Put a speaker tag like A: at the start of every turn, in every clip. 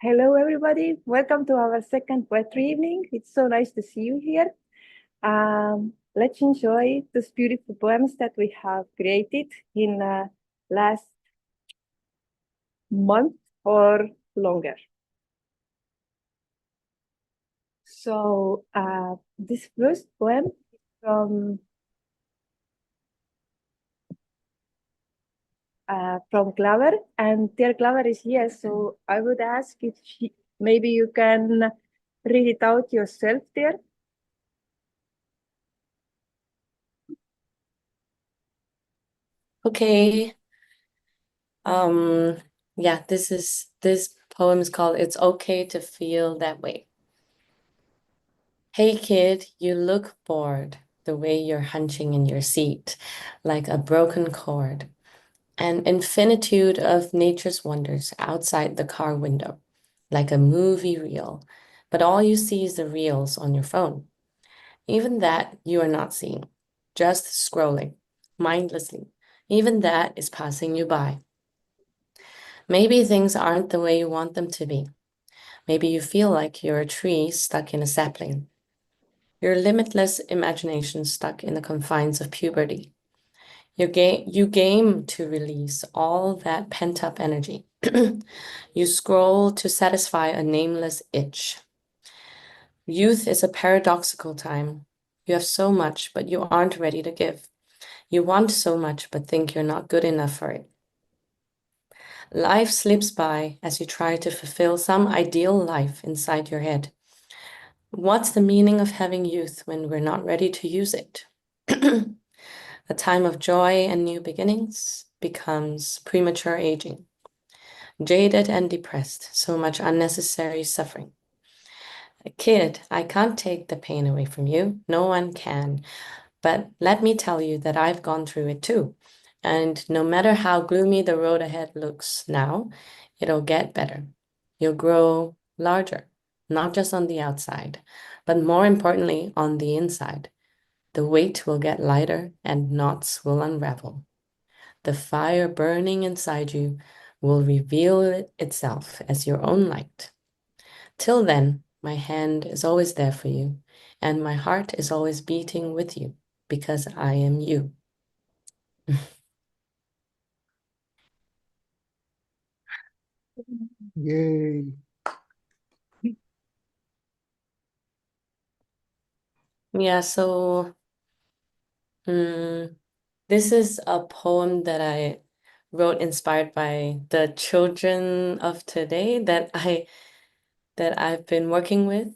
A: Hello, everybody. Welcome to our second poetry evening. It's so nice to see you here. Let's enjoy these beautiful poems that we have created in last month or longer. So this first poem is from Clover, and dear Clover is here. So I would ask if maybe you can read it out yourself, dear.
B: Okay. Yeah, this poem is called It's Okay to Feel That Way. Hey kid, you look bored the way you're hunching in your seat, like a broken cord. An infinitude of nature's wonders outside the car window, like a movie reel. But all you see is the reels on your phone. Even that you are not seeing, just scrolling mindlessly. Even that is passing you by. Maybe things aren't the way you want them to be. Maybe you feel like you're a tree stuck in a sapling. Your limitless imagination stuck in the confines of puberty. You game to release all that pent-up energy. You scroll to satisfy a nameless itch. Youth is a paradoxical time. You have so much, but you aren't ready to give. You want so much, but think you're not good enough for it. Life slips by as you try to fulfill some ideal life inside your head. What's the meaning of having youth when we're not ready to use it? A time of joy and new beginnings becomes premature aging. Jaded and depressed, so much unnecessary suffering. A kid, I can't take the pain away from you. No one can. But let me tell you that I've gone through it too. And no matter how gloomy the road ahead looks now, it'll get better. You'll grow larger, not just on the outside, but more importantly, on the inside. The weight will get lighter and knots will unravel. The fire burning inside you will reveal itself as your own light. Till then, my hand is always there for you, and my heart is always beating with you because I am you.
C: Yay.
B: Yeah, so this is a poem that I wrote inspired by the children of today that I've been working with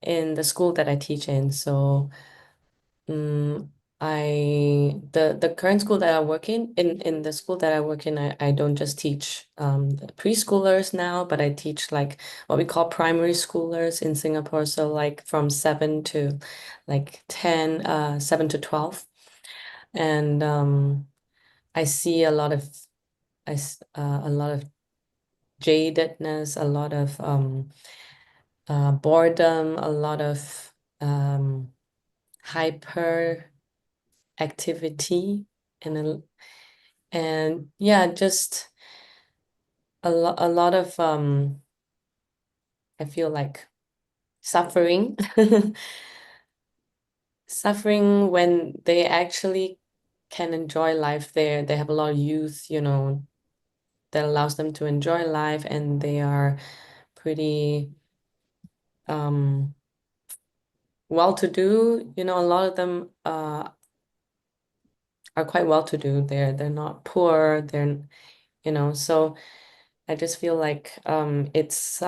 B: in the school that I teach in. So Mm, the current school that I work in the school that I work in, I don't just teach the preschoolers now, but I teach like what we call primary schoolers in Singapore. So like from 7 to like 10, 7 to 12. And I see a lot of a lot of jadedness, a lot of boredom, a lot of hyper activity and yeah, just a lot of I feel like suffering suffering when they actually can enjoy life there. They have a lot of youth, that allows them to enjoy life, and they are pretty um well-to-do. A lot of them are quite well-to-do. They're not poor. So I just feel like it's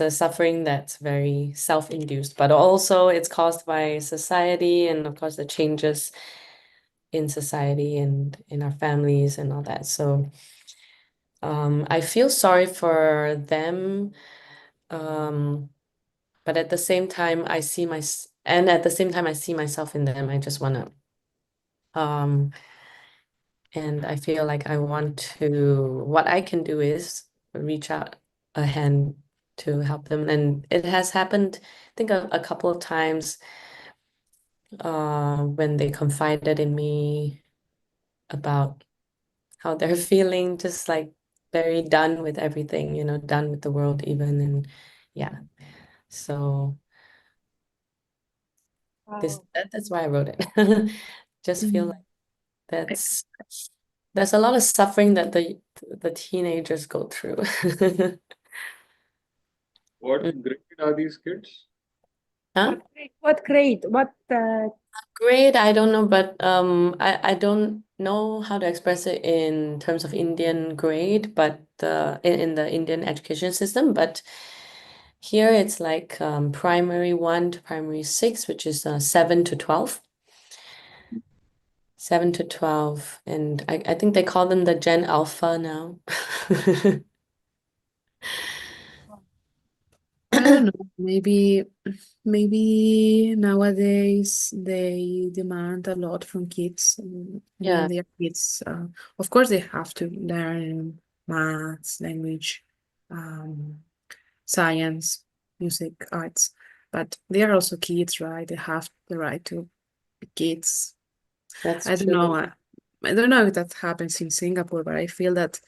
B: a suffering that's very self-induced, but also it's caused by society and of course the changes in society and in our families and all that. So I feel sorry for them, um, but at the same time at the same time I see myself in them. I just wanna um And I feel like what I can do is reach out a hand to help them. And it has happened, I think, a couple of times when they confided in me about how they're feeling, just like very done with everything, done with the world even. And yeah, so
A: Wow.
B: that's why I wrote it. Just feel like that's there's a lot of suffering that the teenagers go through.
C: What grade are these kids?
B: Huh?
A: What grade? What
B: Grade, I don't know, but I don't know how to express it in terms of Indian grade, but in the Indian education system. But here it's like primary 1 to primary 6, which is 7 to 12. 7 to 12, and I think they call them the Gen Alpha now.
D: I don't know. Maybe nowadays they demand a lot from kids. When
B: Yeah,
D: they are kids, of course they have to learn maths, language, um, science, music, arts, but they are also kids, right? They have the right to be kids.
B: that's
D: I don't know.
B: true.
D: I don't know if that happens in Singapore, but I feel that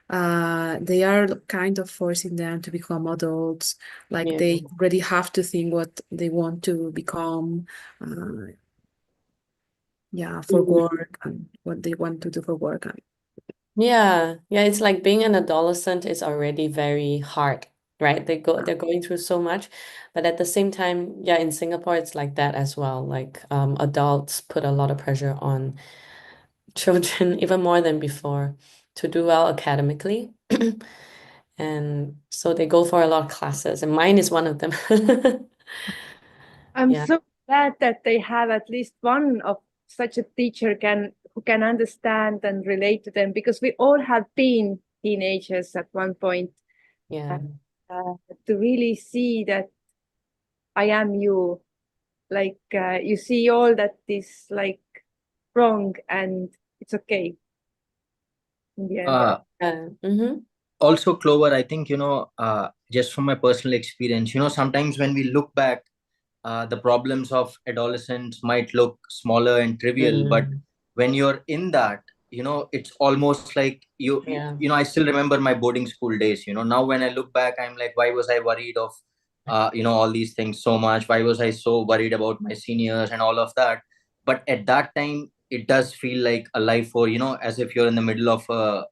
D: they are kind of forcing them to become adults. Like
B: Yeah.
D: they already have to think what they want to become, uh, yeah, for
B: Mm.
D: work and what they want to do for work.
B: Yeah, yeah, it's like being an adolescent is already very hard, right? They're going through so much, but at the same time, yeah, in Singapore it's like that as well. Like adults put a lot of pressure on children even more than before to do well academically. And so they go for a lot of classes, and mine is one of them.
A: I'm
B: Yeah,
A: so glad that they have at least one of such a teacher who can understand and relate to them, because we all have been teenagers at one point.
B: yeah.
A: And, to really see that I am you, like you see all that is like wrong and it's okay in the end.
B: Mm-hmm.
E: Also, Clover, I think, just from my personal experience, sometimes when we look back, the problems of adolescents might look smaller and trivial, but
B: Mm,
E: when you're in that, it's almost like
B: yeah,
E: I still remember my boarding school days. Now when I look back, I'm like, why was I worried of all these things so much? Why was I so worried about my seniors and all of that? But at that time it does feel like a life, or as if you're in the middle of a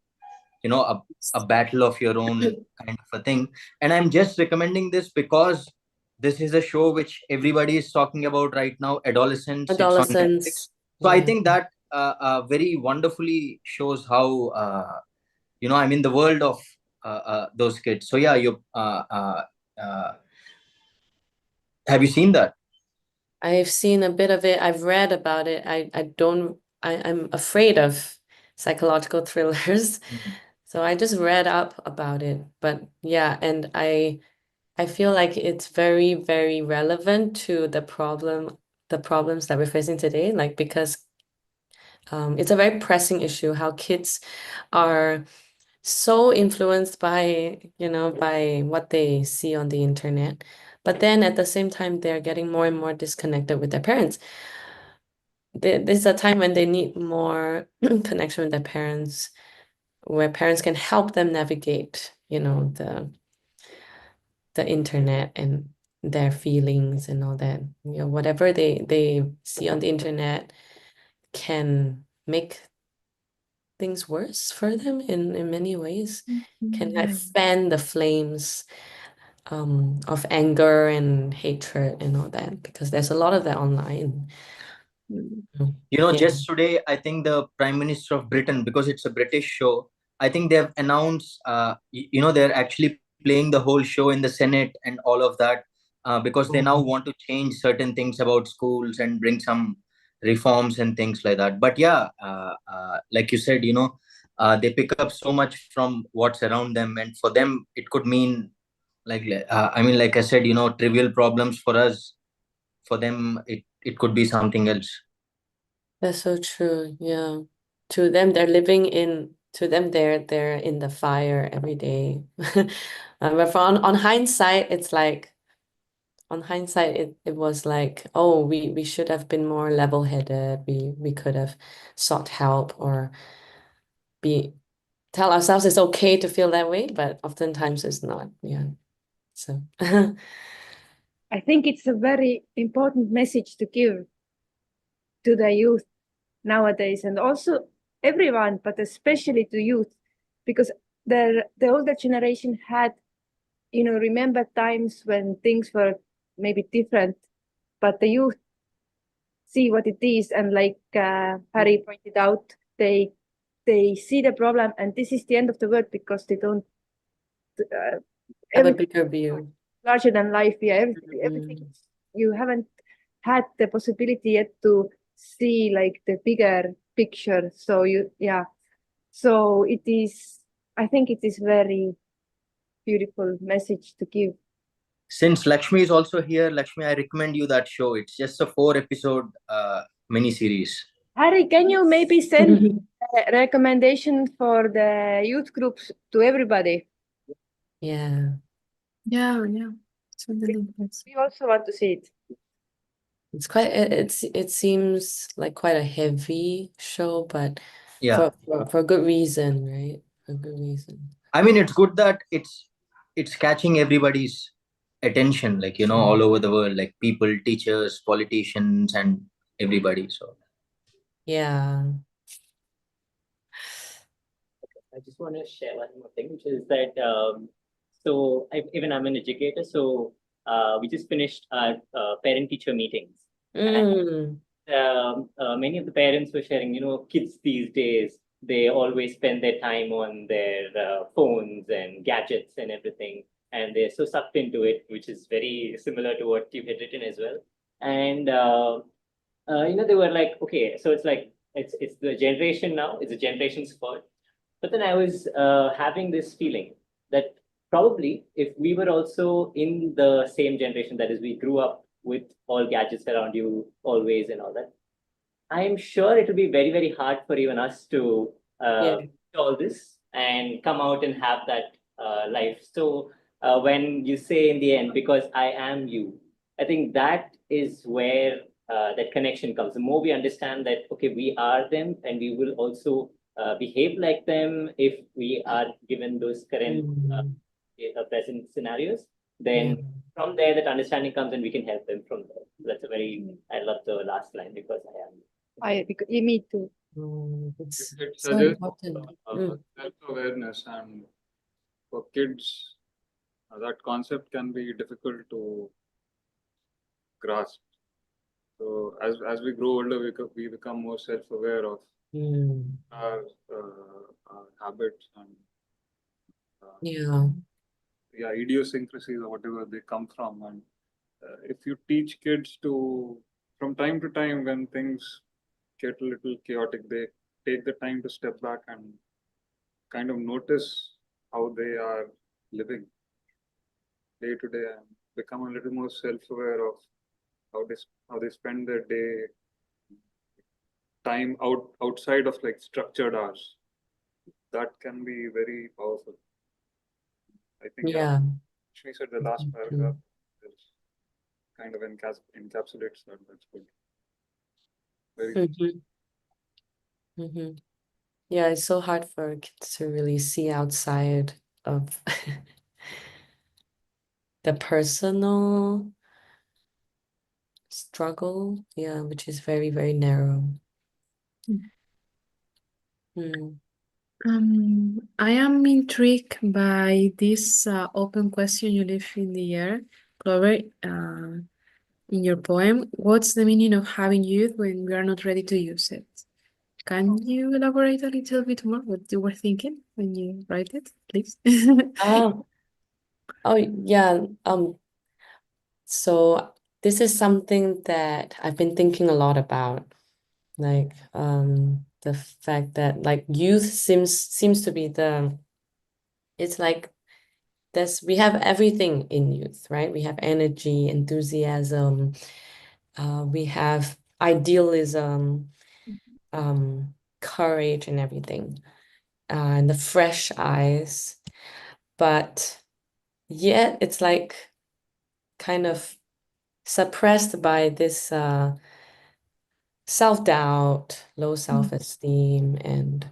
E: battle of your own, kind of a thing. And I'm just recommending this because this is a show which everybody is talking about right now, Adolescents. It's on Netflix.
B: adolescents.
E: So I
B: Yeah.
E: think that very wonderfully shows how I'm in the world of those kids. So yeah, you uh, have you seen that?
B: I've seen a bit of it. I've read about it. I don't I'm afraid of psychological thrillers.
E: Mhm.
B: So I just read up about it. But yeah, and I feel like it's very, very relevant to the problems that we're facing today. Like because it's a very pressing issue how kids are so influenced by, by what they see on the internet. But then at the same time, they're getting more and more disconnected with their parents. This is a time when they need more connection with their parents, where parents can help them navigate, the internet and their feelings and all that. Whatever they see on the internet can make things worse for them in many ways, can like fan the flames of anger and hatred and all that, because there's a lot of that online. Yeah.
E: Just today, I think the Prime Minister of Britain, because it's a British show, I think they've announced, they're actually playing the whole show in the Senate and all of that, because they now
B: Mhm.
E: want to change certain things about schools and bring some reforms and things like that. But yeah, like you said, they pick up so much from what's around them, and for them, it could mean like I said, trivial problems for us. For them, it could be something else.
B: That's so true. Yeah. To them they're in the fire every day. But on hindsight, it's like on hindsight it was like, oh, we should have been more level-headed. We could have sought help or be tell ourselves it's okay to feel that way, but oftentimes it's not. Yeah. So
A: I think it's a very important message to give to the youth nowadays, and also everyone, but especially to youth, because the older generation had, remember times when things were maybe different, but the youth see what it is, and like Harry pointed out, they see the problem, and this is the end of the world because they don't
B: have a
A: everything
B: bigger view.
A: larger than life. Yeah, everything you haven't had the possibility yet to see like the bigger picture. So so it is. I think it is very beautiful message to give.
E: Since Lakshmi is also here, Lakshmi, I recommend you that show. It's just a 4-episode mini series.
A: Harry, can you maybe send a recommendation for the youth groups to everybody?
B: Yeah.
D: Yeah. So the link, yes.
A: We also want to see it.
B: It's quite it seems like quite a heavy show, but
E: Yeah.
B: for good reason, right? For good reason.
E: I mean, it's good that it's catching everybody's attention, like, all over the world, like people, teachers, politicians, and everybody. So
B: Yeah.
F: I just want to share one more thing, which is that even I'm an educator, so we just finished our parent-teacher meetings.
B: Mm.
F: Many of the parents were sharing, kids these days, they always spend their time on their phones and gadgets and everything, and they're so sucked into it, which is very similar to what you had written as well. And they were like, okay, so it's like it's the generation now, it's a generation's fault. But then I was having this feeling that probably if we were also in the same generation, that is, we grew up with all gadgets around you always and all that, I'm sure it will be very, very hard for even us to
B: Yeah.
F: do all this and come out and have that life. So when you say in the end, because I am you, I think that is where that connection comes. The more we understand that, okay, we are them and we will also behave like them if we are given those current present scenarios, then from there that understanding comes and we can help them from there. That's a very, I love the last line, because I am.
A: Me too.
B: It's
C: It
B: so
C: suggests
B: important.
C: self-awareness, and for kids, that concept can be difficult to grasp. So as we grow older, we become more self-aware of our habits and idiosyncrasies or whatever they come from. And if you teach kids to, from time to time, when things get a little chaotic, they take the time to step back and kind of notice how they are living day to day and become a little more self-aware of how they spend their day, time outside of like structured hours. That can be very powerful. I think she said the last paragraph kind of encapsulates that. That's good. Very good.
B: Yeah, it's so hard for kids to really see outside of the personal struggle, which is very, very narrow.
D: I am intrigued by this open question you leave in the air, Clover. In your poem, what's the meaning of having youth when we are not ready to use it? Can you elaborate a little bit more what you were thinking when you write it, please?
B: Yeah. So this is something that I've been thinking a lot about, like the fact that like youth seems to be it's like we have everything in youth, right? We have energy, enthusiasm, we have idealism, courage and everything, and the fresh eyes, but yet it's like kind of suppressed by this self-doubt, low self-esteem, and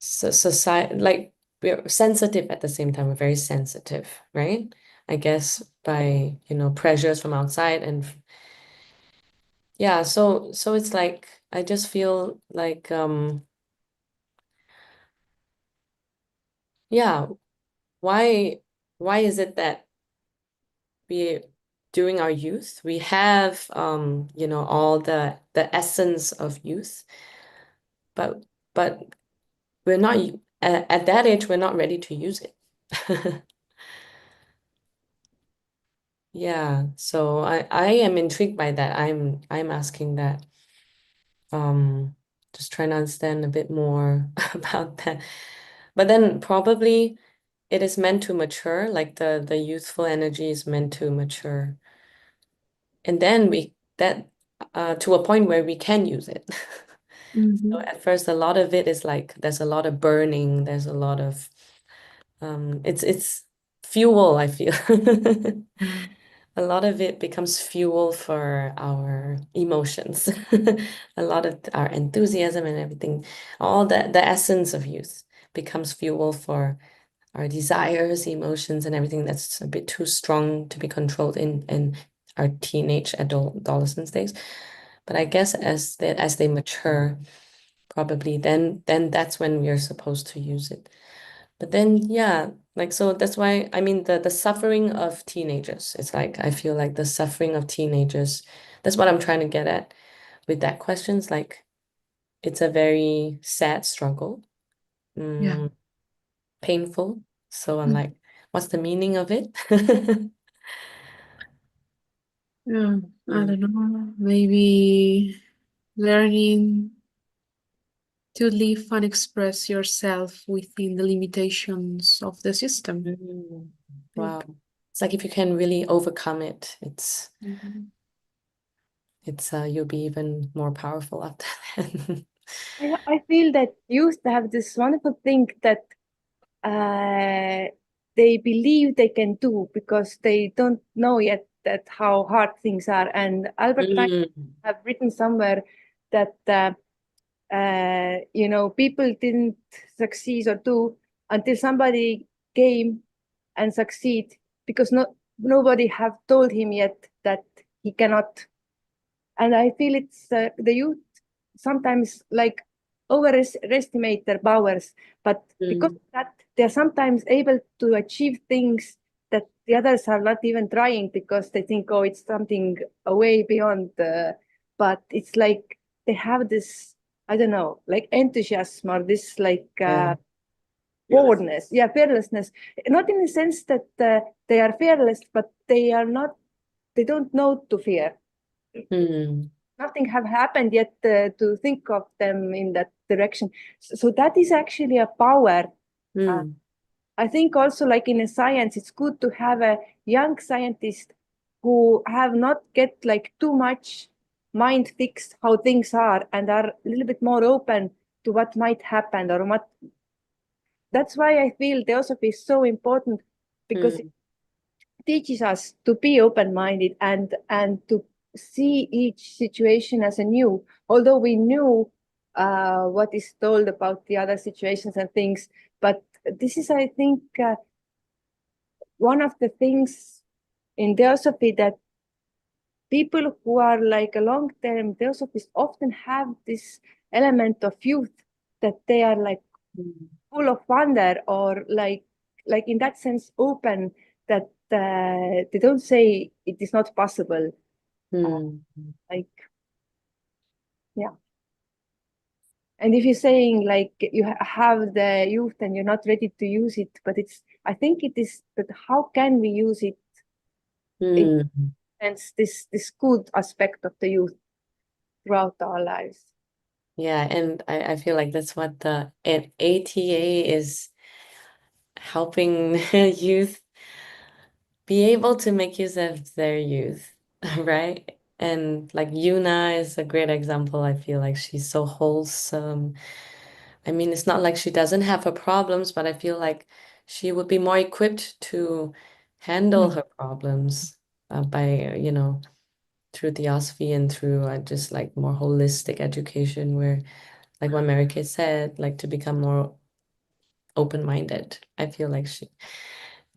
B: society, like we're sensitive at the same time. We're very sensitive, right? I guess by, pressures from outside and yeah, so it's like I just feel like yeah, why why is it that we during our youth we have all the essence of youth, but but we're not at that age we're not ready to use it. Yeah, so I am intrigued by that. I'm asking that. Um, just trying to understand a bit more about that. But then probably it is meant to mature, like the youthful energy is meant to mature. And then we that to a point where we can use it. So at first a lot of it is like there's a lot of burning, there's a lot of it's fuel, I feel.
D: Yeah.
B: A lot of it becomes fuel for our emotions, a lot of our enthusiasm and everything, all the essence of youth becomes fuel for our desires, emotions, and everything that's a bit too strong to be controlled in our teenage adolescence days. But I guess as they mature, probably then that's when we're supposed to use it. But then, yeah, like, so that's why, I mean, the suffering of teenagers, it's like, I feel like the suffering of teenagers, that's what I'm trying to get at with that question. It's like, it's a very sad struggle,
D: Yeah.
B: painful. So I'm
D: Mm.
B: like, what's the meaning of it?
D: Yeah. I
B: Mm.
D: don't know. Maybe learning to live and express yourself within the limitations of the system.
B: Mm.
D: I
B: Wow.
D: think.
B: It's like if you can really overcome it, it's
D: Mhm.
B: you'll be even more powerful after that.
A: I feel that youth have this wonderful thing that they believe they can do because they don't know yet that how hard things are. And Albert Einstein
B: Mm.
A: have written somewhere that people didn't succeed or do until somebody came and succeed because nobody have told him yet that he cannot. And I feel it's the youth sometimes like overestimate their powers, but because
B: Mm.
A: of that, they're sometimes able to achieve things that the others are not even trying because they think, oh, it's something way beyond. But it's like they have this, I don't know, like enthusiasm or this like
B: Yeah.
A: boldness, yeah, fearlessness. Not in the sense that they are fearless, but they are not. They don't know to fear.
B: Mm.
A: Nothing have happened yet to think of them in that direction. So that is actually a power. Uh,
B: Mm.
A: I think also like in a science, it's good to have a young scientist who have not get like too much mind fixed how things are and are a little bit more open to what might happen or what. That's why I feel theosophy is so important because
B: Mm.
A: teaches us to be open-minded and to see each situation as a new, although we knew what is told about the other situations and things. But this is, I think, one of the things in theosophy that people who are like a long-term theosophists often have this element of youth, that they are like
B: Mm.
A: full of wonder or like in that sense open, that they don't say it is not possible.
B: Mm.
A: Like, yeah. And if you're saying like you have the youth and you're not ready to use it, but I think it is, but how can we use it? It
B: Mm.
A: and this good aspect of the youth throughout our lives.
B: Yeah, and I feel like that's what the ATA is helping youth be able to make use of their youth, right? And like Yuna is a great example. I feel like she's so wholesome. I mean, it's not like she doesn't have her problems, but I feel like she would be more equipped to handle her problems by, through theosophy and through just like more holistic education, where, like what Mary Kay said, like to become more open-minded. I feel like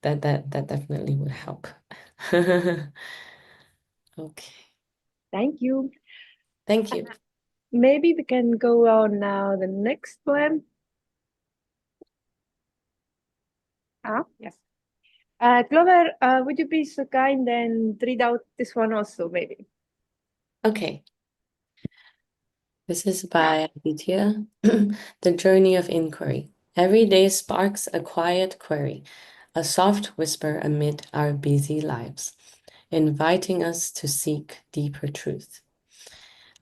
B: that definitely would help. Okay,
A: Thank you.
B: thank you.
A: Maybe we can go on now the next poem. Yes. Clover, would you be so kind and read out this one also, maybe?
B: Okay. This is by Aditya. The Journey of Inquiry. Every day sparks a quiet query, a soft whisper amid our busy lives, inviting us to seek deeper truth.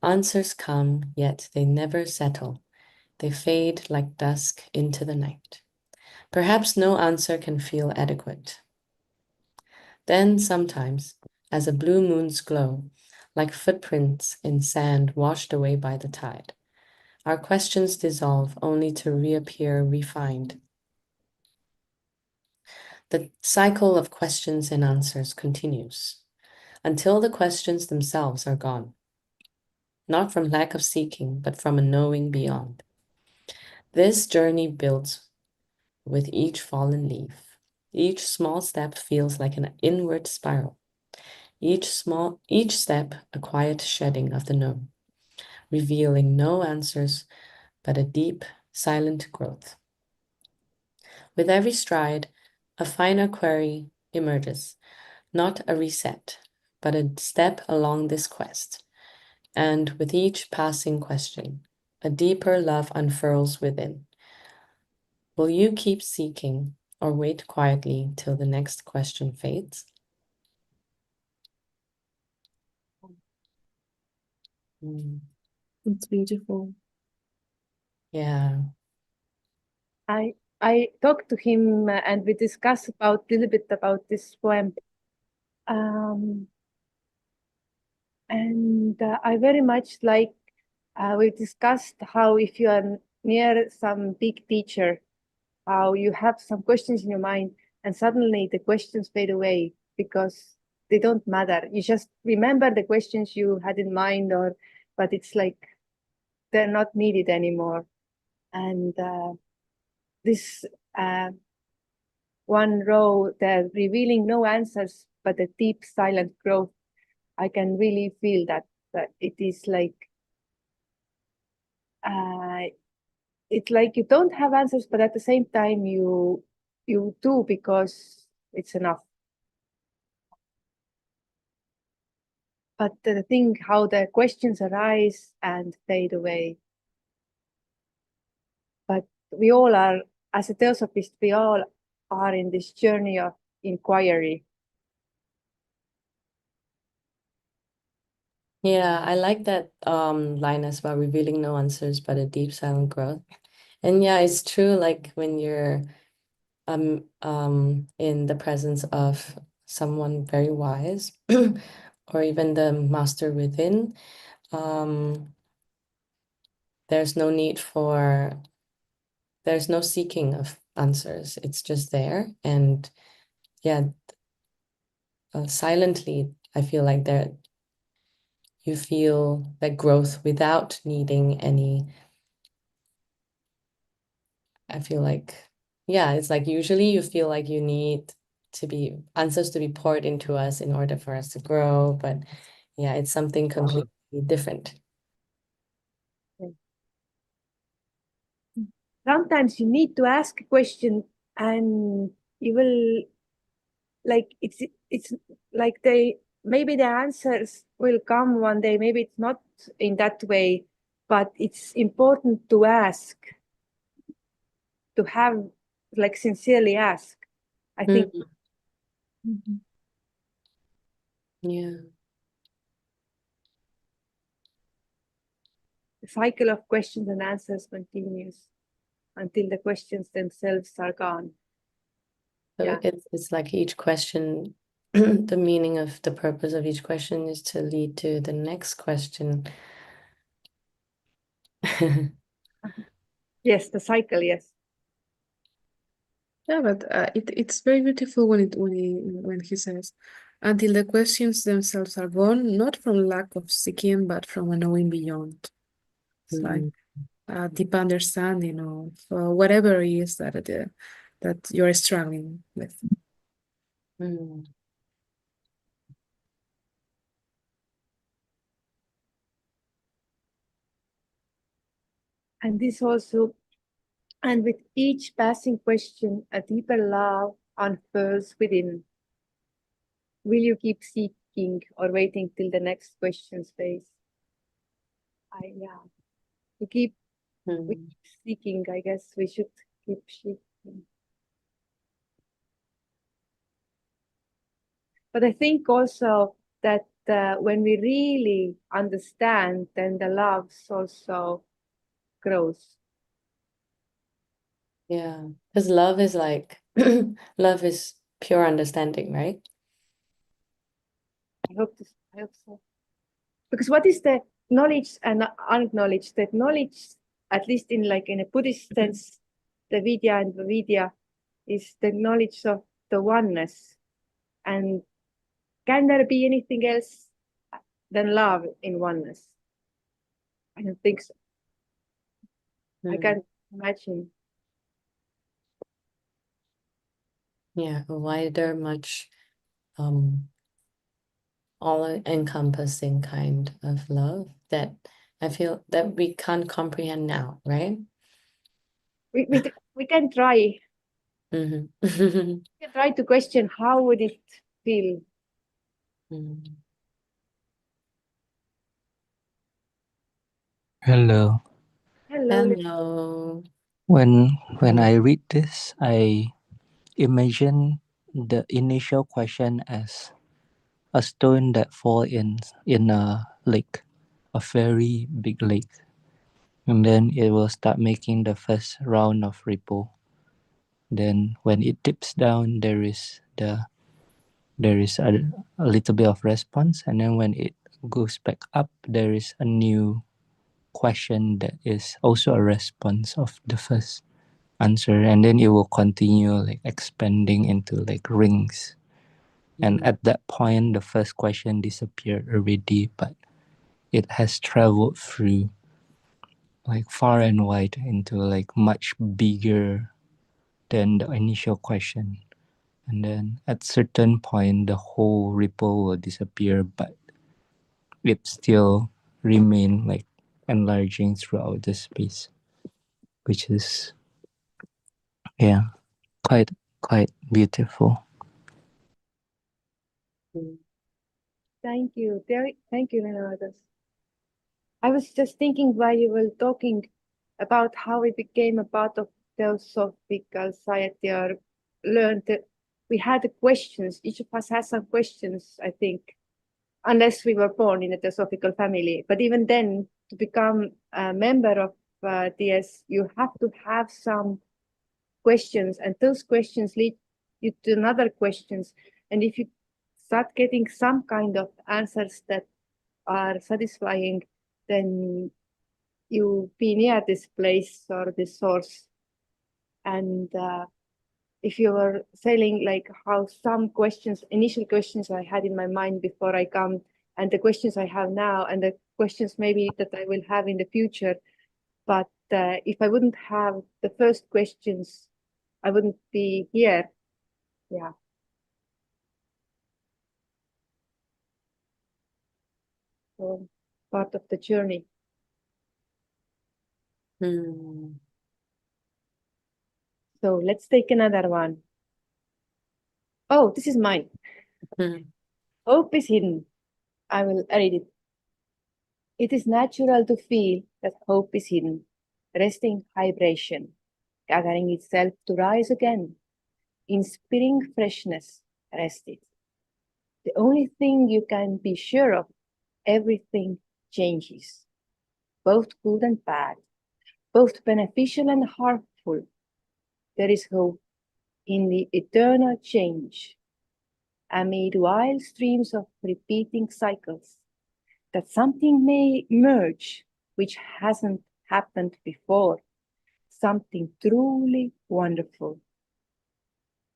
B: Answers come, yet they never settle. They fade like dusk into the night. Perhaps no answer can feel adequate. Then sometimes, as a blue moon's glow, like footprints in sand washed away by the tide, our questions dissolve only to reappear refined. The cycle of questions and answers continues until the questions themselves are gone, not from lack of seeking, but from a knowing beyond. This journey builds with each fallen leaf. Each small step feels like an inward spiral. Each step a quiet shedding of the known, revealing no answers, but a deep, silent growth. With every stride, a finer query emerges, not a reset, but a step along this quest. And with each passing question, a deeper love unfurls within. Will you keep seeking or wait quietly till the next question fades?
D: It's beautiful.
B: Yeah.
A: I talked to him and we discussed about a little bit about this poem. And I very much like, we discussed how if you are near some big teacher, how you have some questions in your mind and suddenly the questions fade away because they don't matter. You just remember the questions you had in mind, but it's like they're not needed anymore. And this one row, they're revealing no answers, but a deep silent growth. I can really feel that it is like, it's like you don't have answers, but at the same time you do because it's enough. But the thing, how the questions arise and fade away. But we all are, as a Theosophist, we all are in this journey of inquiry.
B: Yeah, I like that line as well, revealing no answers but a deep silent growth. And yeah, it's true, like when you're in the presence of someone very wise or even the master within, there's no seeking of answers. It's just there. And yeah, silently, I feel like you feel that growth without needing any. I feel like, yeah, it's like usually you feel like you need answers to be poured into us in order for us to grow. But yeah, it's something completely different.
A: Sometimes you need to ask a question and you will, like, it's like maybe the answers will come one day, maybe it's not in that way, but it's important to ask, to have, like, sincerely ask, I think.
B: Yeah.
A: The cycle of questions and answers continues until the questions themselves are gone.
B: So
A: Yeah.
B: it's like each question, the meaning of the purpose of each question is to lead to the next question.
A: Yes, the cycle, yes.
D: Yeah, but it's very beautiful when he says, until the questions themselves are gone, not from lack of seeking, but from a knowing beyond. It's like deep understanding of whatever it is that you're struggling with.
B: Mm.
A: And this also, and with each passing question, a deeper love unfurls within. Will you keep seeking or waiting till the next question's face? Yeah, we keep
B: Mm.
A: seeking. I guess we should keep seeking. But I think also that when we really understand, then the love also grows.
B: Yeah, because love is like love is pure understanding, right?
A: I hope so. Because what is the knowledge and unacknowledged? That knowledge, at least in a Buddhist sense, the Vidya and Vavidya is the knowledge of the oneness. And can there be anything else than love in oneness? I don't think so. I can't imagine.
B: Yeah, a wider, much all-encompassing kind of love that I feel that we can't comprehend now, right?
A: We can try.
B: Mm-hmm.
A: We can try to question how would it feel.
G: Hello.
A: Hello.
B: Hello.
G: When I read this, I imagine the initial question as a stone that fall in a lake, a very big lake, and then it will start making the first round of ripple. Then when it dips down, there is a little bit of response, and then when it goes back up, there is a new question that is also a response of the first answer, and then it will continue like expanding into like rings. And at that point the first question disappeared already, but it has traveled through like far and wide into like much bigger than the initial question. And then at certain point the whole ripple will disappear, but it still remain like enlarging throughout the space, which is quite beautiful.
A: Thank you. Thank you, Leonardo. I was just thinking while you were talking about how we became a part of Theosophical Society or learned that we had the questions. Each of us has some questions, I think, unless we were born in a Theosophical family. But even then, to become a member of TS, you have to have some questions, and those questions lead you to another questions. And if you start getting some kind of answers that are satisfying, then you be near this place or this source. And if you were saying like how some questions, initial questions I had in my mind before I come, and the questions I have now, and the questions maybe that I will have in the future. But if I wouldn't have the first questions, I wouldn't be here. Yeah. So part of the journey. So let's take another one. Oh, this is mine. Hope is hidden. I will read it. It is natural to feel that hope is hidden, resting vibration, gathering itself to rise again. In spring freshness, rested. The only thing you can be sure of, everything changes, both good and bad, both beneficial and harmful. There is hope in the eternal change, amid wild streams of repeating cycles, that something may emerge which hasn't happened before, something truly wonderful.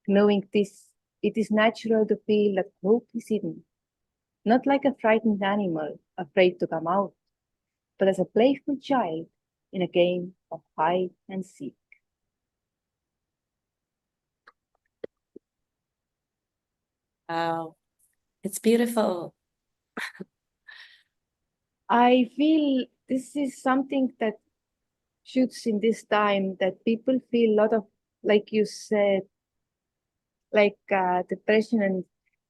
A: Knowing this, it is natural to feel that hope is hidden, not like a frightened animal afraid to come out, but as a playful child in a game of hide and seek.
B: Wow, it's beautiful.
A: I feel this is something that shoots in this time, that people feel a lot of, like you said, like depression, and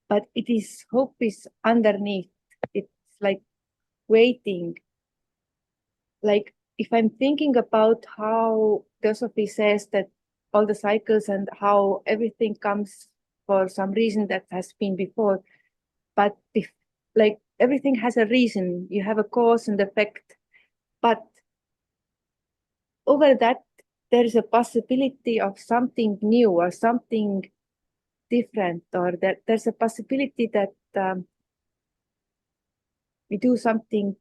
A: but it is hope is underneath. It's like waiting. Like if I'm thinking about how Theosophy says that all the cycles and how everything comes for some reason that has been before, but if like everything has a reason, you have a cause and effect, but over that there is a possibility of something new or something different, or that there's a possibility that we do something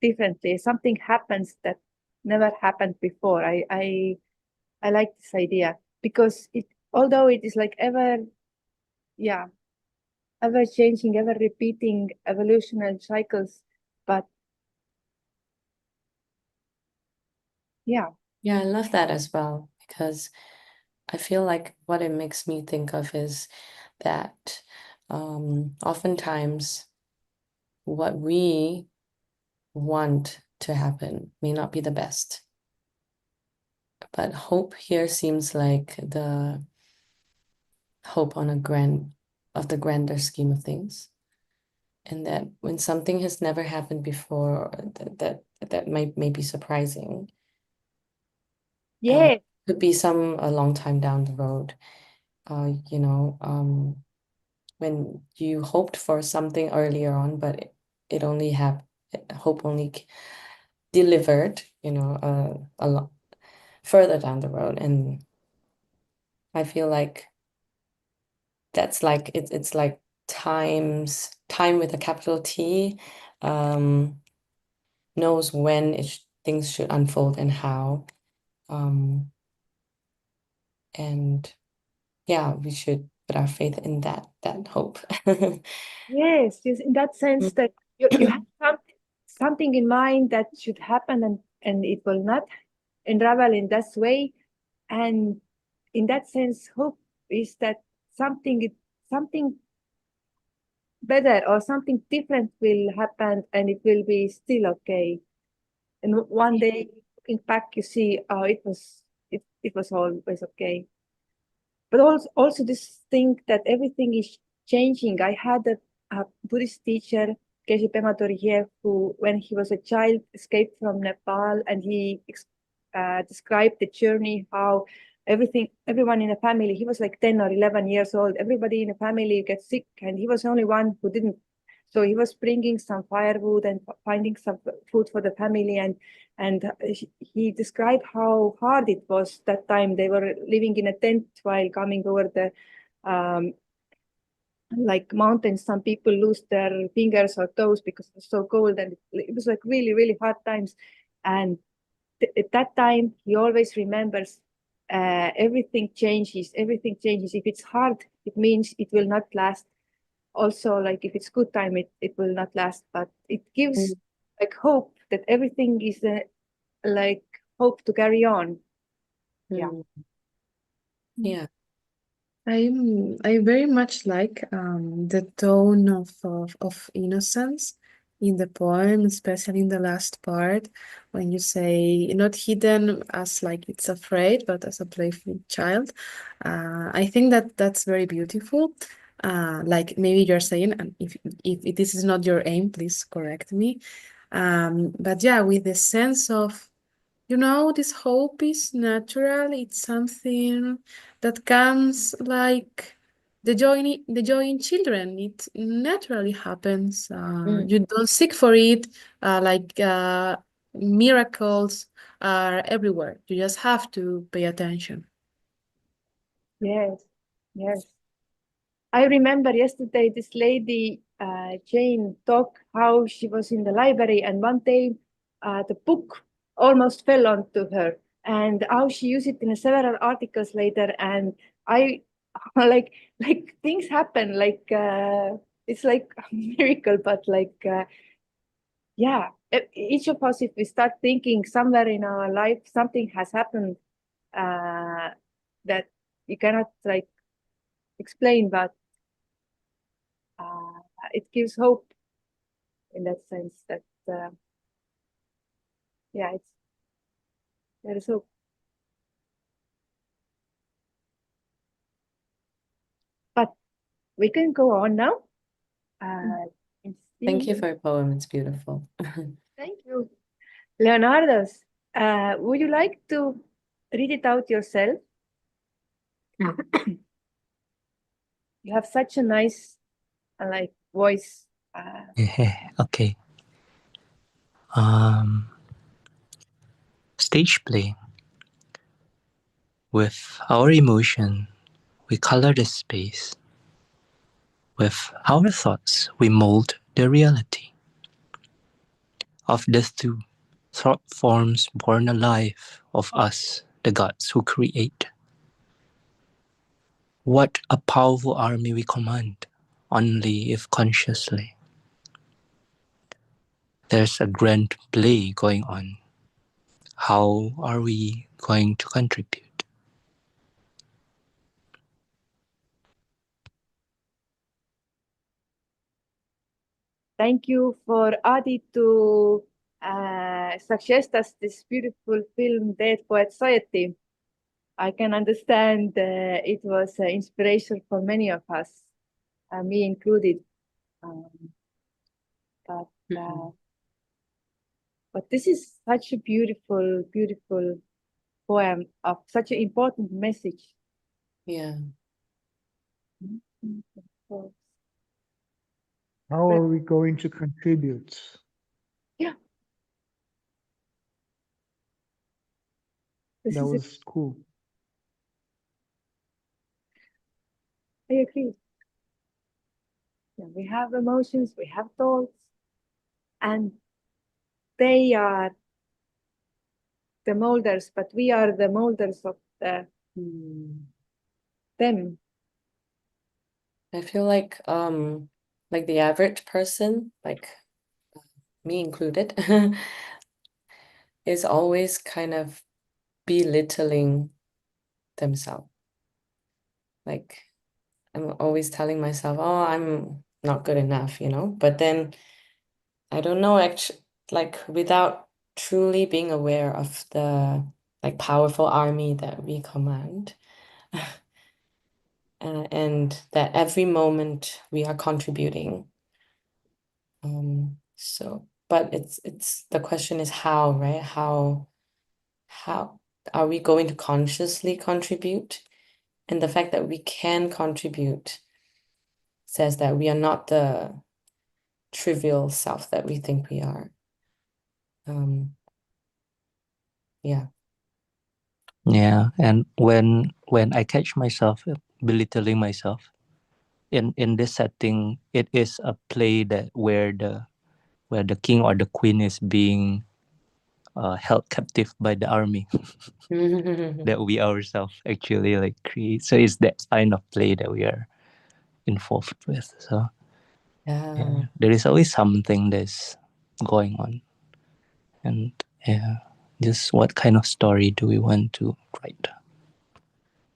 A: differently. Something happens that never happened before. I like this idea because it, although it is like ever changing, ever repeating evolutionary cycles, but yeah.
B: Yeah, I love that as well, because I feel like what it makes me think of is that oftentimes what we want to happen may not be the best. But hope here seems like the hope on of the grander scheme of things. And that when something has never happened before, that may be surprising.
A: Yeah.
B: Could be a long time down the road. When you hoped for something earlier on, but it only hope only delivered, a lot further down the road. And I feel like that's like it's like time with a capital T knows when things should unfold and how. And yeah, we should put our faith in that hope.
A: Yes, in that sense that you have something in mind that should happen, and it will not unravel in that way. And in that sense, hope is that something better or something different will happen, and it will be still okay. And one day looking back, you see, oh, it was always okay. But also this thing that everything is changing. I had a Buddhist teacher, Geshe Pema Dorje, who, when he was a child, escaped from Nepal, and he described the journey, how everyone in the family, he was like 10 or 11 years old, everybody in the family gets sick, and he was the only one who didn't. So he was bringing some firewood and finding some food for the family, and he described how hard it was that time. They were living in a tent while coming over the like mountains. Some people lose their fingers or toes because it's so cold, and it was like really, really hard times. And at that time, he always remembers everything changes. Everything changes. If it's hard, it means it will not last. Also, like if it's good time, it will not last. But it gives like hope that everything is like hope to carry on. Yeah.
B: Yeah.
D: I very much like the tone of innocence in the poem, especially in the last part, when you say not hidden as like it's afraid, but as a playful child. I think that that's very beautiful. Like maybe you're saying, and if this is not your aim, please correct me. But yeah, with the sense of, this hope is natural. It's something that comes like the joy in children. It naturally happens. You don't seek for it. Miracles are everywhere. You just have to pay attention.
A: Yes. Yes. I remember yesterday this lady, Jane, talked how she was in the library, and one day the book almost fell onto her, and how she used it in several articles later. And I like things happen, like it's like a miracle, but like yeah, each of us, if we start thinking somewhere in our life, something has happened that you cannot like explain, but it gives hope in that sense that, yeah, there is hope. But we can go on now.
B: Thank you for your poem. It's beautiful.
A: Thank you. Leonardo's, would you like to read it out yourself? You have such a nice like voice.
G: Yeah, okay. Stage play. With our emotion, we color the space. With our thoughts, we mold the reality. Of the two thought forms born alive of us, the gods who create. What a powerful army we command, only if consciously. There's a grand play going on. How are we going to contribute?
A: Thank you for Adi to suggest us this beautiful film, Dead Poet Society. I can understand it was inspiration for many of us, me included. But this is such a beautiful, beautiful poem of such an important message.
B: Yeah.
H: How are we going to contribute?
A: Yeah.
H: That was cool.
A: I agree. Yeah, we have emotions, we have thoughts, and they are the molders, but we are the molders of them.
B: I feel like the average person, like me included, is always kind of belittling themselves. Like I'm always telling myself, oh, I'm not good enough, you know? But then I don't know, actually, like without truly being aware of the like powerful army that we command. And that every moment we are contributing. But it's the question is how, right? How are we going to consciously contribute? And the fact that we can contribute says that we are not the trivial self that we think we are. Yeah.
G: Yeah, and when I catch myself belittling myself in this setting, it is a play that where the king or the queen is being held captive by the army that we ourselves actually like create. So it's that kind of play that we are involved with. So yeah, there is always something that's going on, and yeah, just what kind of story do we want to write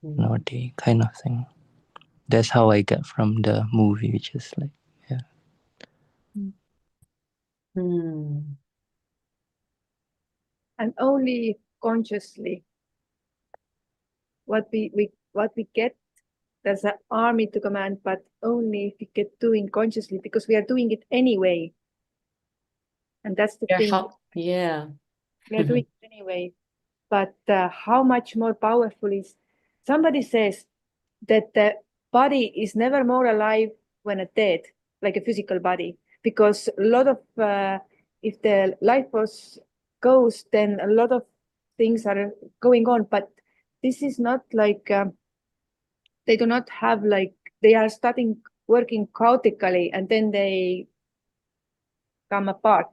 G: nowadays, kind of thing. That's how I get from the movie, which is like, yeah.
A: And only consciously what we get, there's an army to command, but only if we get doing consciously, because we are doing it anyway. And that's the thing.
B: Yeah.
A: We are doing it anyway. But how much more powerful is, somebody says that the body is never more alive when it's dead, like a physical body, because a lot of, if the life force goes, then a lot of things are going on. But this is not like, they do not have like, they are starting working chaotically and then they come apart.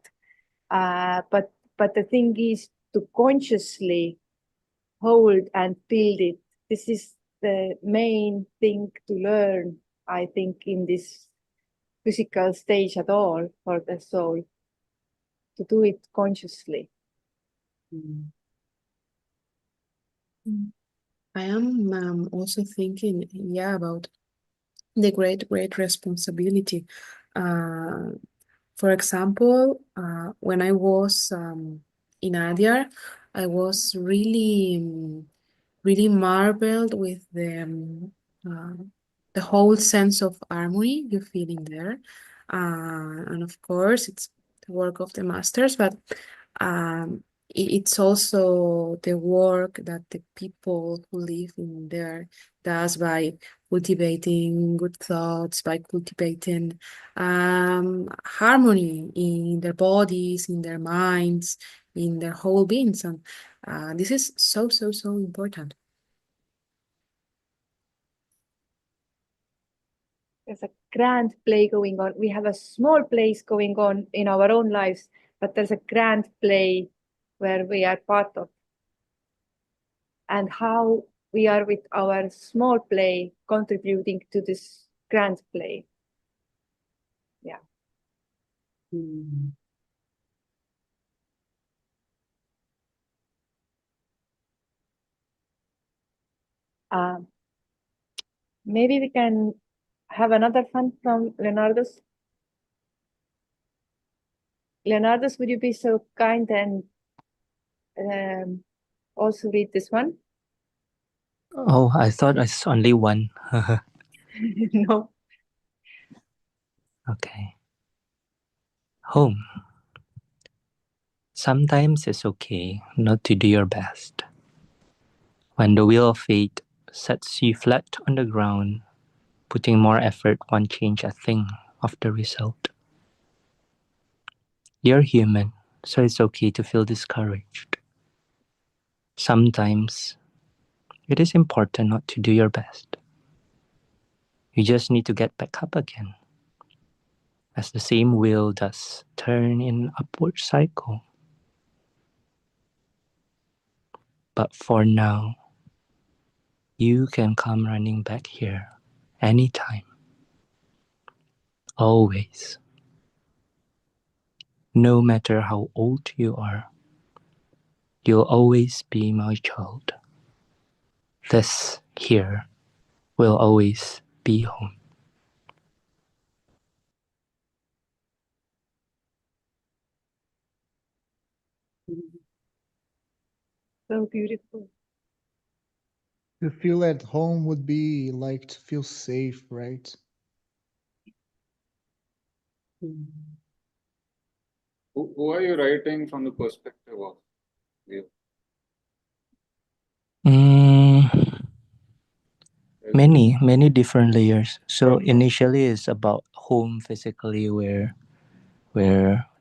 A: But the thing is to consciously hold and build it. This is the main thing to learn, I think, in this physical stage at all for the soul. to do it consciously.
D: I am also thinking, about the great responsibility. For example, when I was in Adyar, I was really marveled with the whole sense of harmony you feel in there. And of course, it's the work of the masters, but it's also the work that the people who live in there does by cultivating good thoughts, by cultivating harmony in their bodies, in their minds, in their whole beings. And this is so important.
A: There's a grand play going on. We have a small place going on in our own lives, but there's a grand play where we are part of. And how we are with our small play contributing to this grand play. Yeah. Maybe we can have another fun from Leonardo's. Leonardo's, would you be so kind and also read this one?
G: Oh, I thought it's only one.
A: No.
G: Okay. Home. Sometimes it's okay not to do your best. When the wheel of fate sets you flat on the ground, putting more effort won't change a thing of the result. You're human, so it's okay to feel discouraged. Sometimes it is important not to do your best. You just need to get back up again, as the same wheel does turn in an upward cycle. But for now, you can come running back here anytime. Always. No matter how old you are, you'll always be my child. This here will always be home.
A: So beautiful.
H: To feel at home would be like to feel safe, right?
C: Who are you writing from the perspective of? You?
G: Many different layers. So
C: Okay.
G: initially it's about home physically, where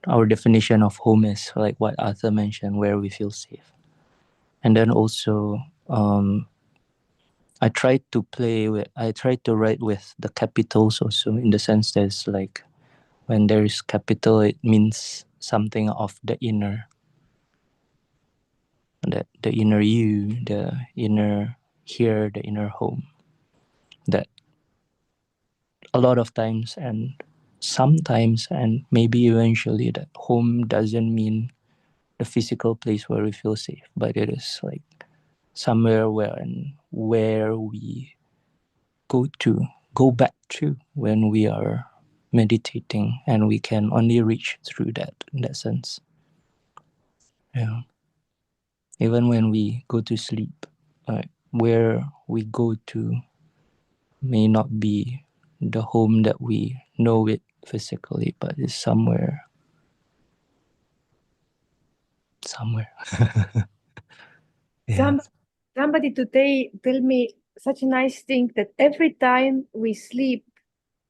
G: our definition of home is like what Arthur mentioned, where we feel safe. And then also I tried to write with the capitals also, in the sense that it's like when there is capital, it means something of the inner, that the inner you, the inner here, the inner home. That a lot of times and sometimes and maybe eventually that home doesn't mean the physical place where we feel safe, but it is like somewhere where we go back to when we are meditating, and we can only reach through that, in that sense. Yeah. Even when we go to sleep, where we go to may not be the home that we know it physically, but it's somewhere. Yeah.
A: Somebody today tell me such a nice thing that every time we sleep,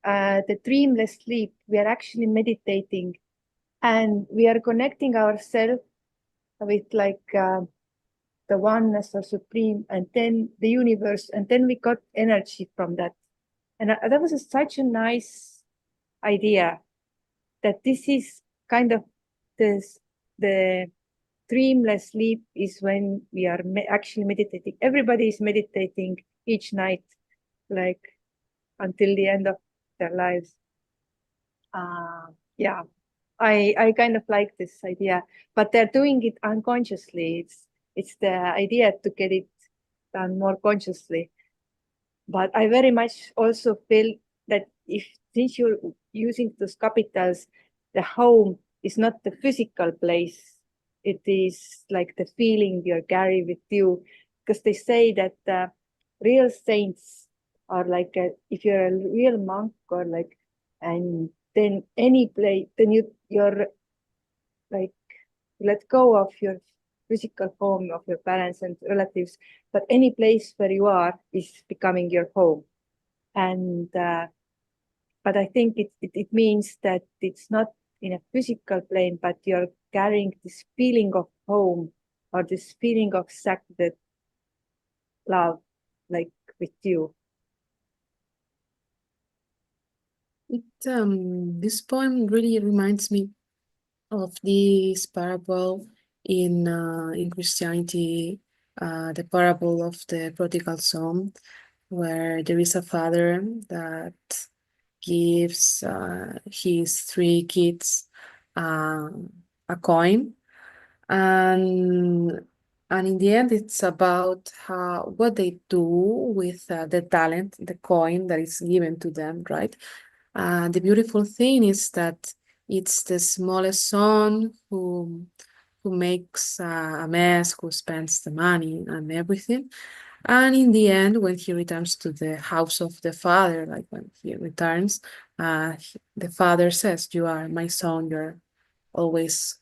A: the dreamless sleep, we are actually meditating, and we are connecting ourselves with like the oneness or supreme, and then the universe, and then we got energy from that. And that was such a nice idea, that this is kind of the dreamless sleep is when we are actually meditating. Everybody is meditating each night, like until the end of their lives. Yeah. I kind of like this idea, but they're doing it unconsciously. It's the idea to get it done more consciously. But I very much also feel that since you're using those capitals, the home is not the physical place. It is like the feeling you carry with you, because they say that real saints are like if you're a real monk or like, and then any place, then you're like let go of your physical home of your parents and relatives, but any place where you are is becoming your home. And but I think it means that it's not in a physical plane, but you're carrying this feeling of home or this feeling of sacred love, like with you.
D: This poem really reminds me of this parable in Christianity, the parable of the prodigal son, where there is a father that gives his 3 kids a coin, and in the end it's about what they do with the talent, the coin that is given to them, right? The beautiful thing is that it's the smallest son who makes a mess, who spends the money and everything. And in the end, when he returns to the house of the father, like when he returns, the father says, "You are my son. You're always.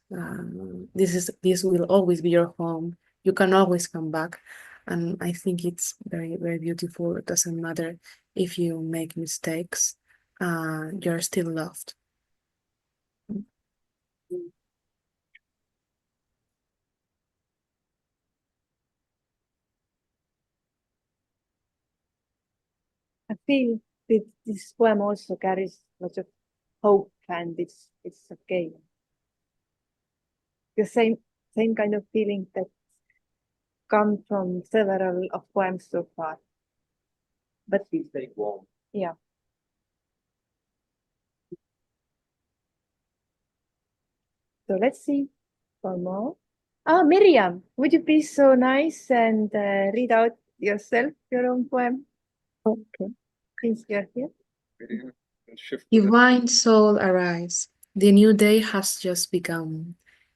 D: This will always be your home. You can always come back." And I think it's very, very beautiful. It doesn't matter if you make mistakes. You're still loved.
A: I feel that this poem also carries lots of hope, and it's okay. The same kind of feeling that come from several of poems so far. But
F: Feels very warm.
A: yeah. So let's see for more. Miriam, would you be so nice and read out yourself your own poem? Okay. Since you're here.
C: Shift to the
D: Divine soul, arise. The new day has just begun.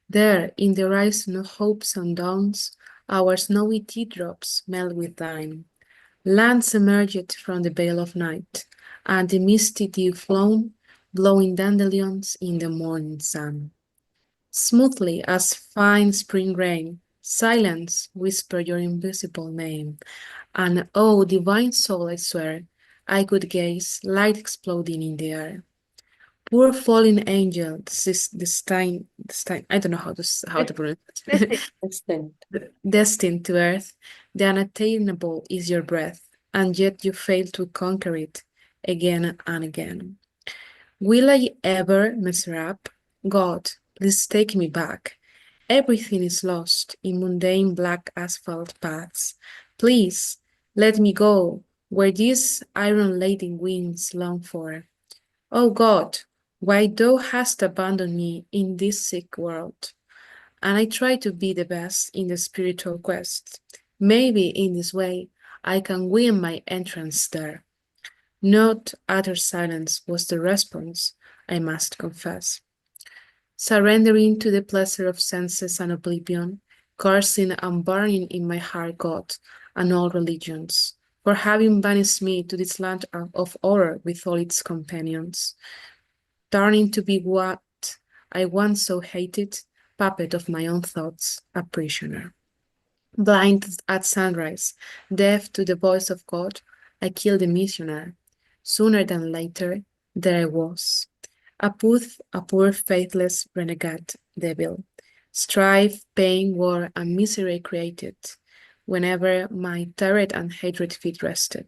D: There, in the horizon of hopes and dawns, our snowy teardrops melt with thine. Lands emerged from the veil of night, and the misty dew flown, blowing dandelions in the morning sun. Smoothly as fine spring rain, silence whisper your invisible name. And oh, divine soul, I swear, I could gaze, light exploding in the air. Poor fallen angel, I don't know how to pronounce it.
B: Destined.
D: Destined to earth, the unattainable is your breath, and yet you fail to conquer it again and again. Will I ever measure up? God, please take me back. Everything is lost in mundane black asphalt paths. Please, let me go where these iron-laden wings long for. Oh God, why thou hast abandoned me in this sick world? And I try to be the best in the spiritual quest. Maybe in this way I can win my entrance there. Not utter silence was the response, I must confess. Surrendering to the pleasure of senses and oblivion, cursing and burning in my heart God and all religions, for having banished me to this land of horror with all its companions, turning to be what I once so hated, puppet of my own thoughts, a prisoner. Blind at sunrise, deaf to the voice of God, I killed the missioner. Sooner than later, there I was, a poor faithless renegade devil. Strife, pain, war, and misery created, whenever my terror and hatred feet rested.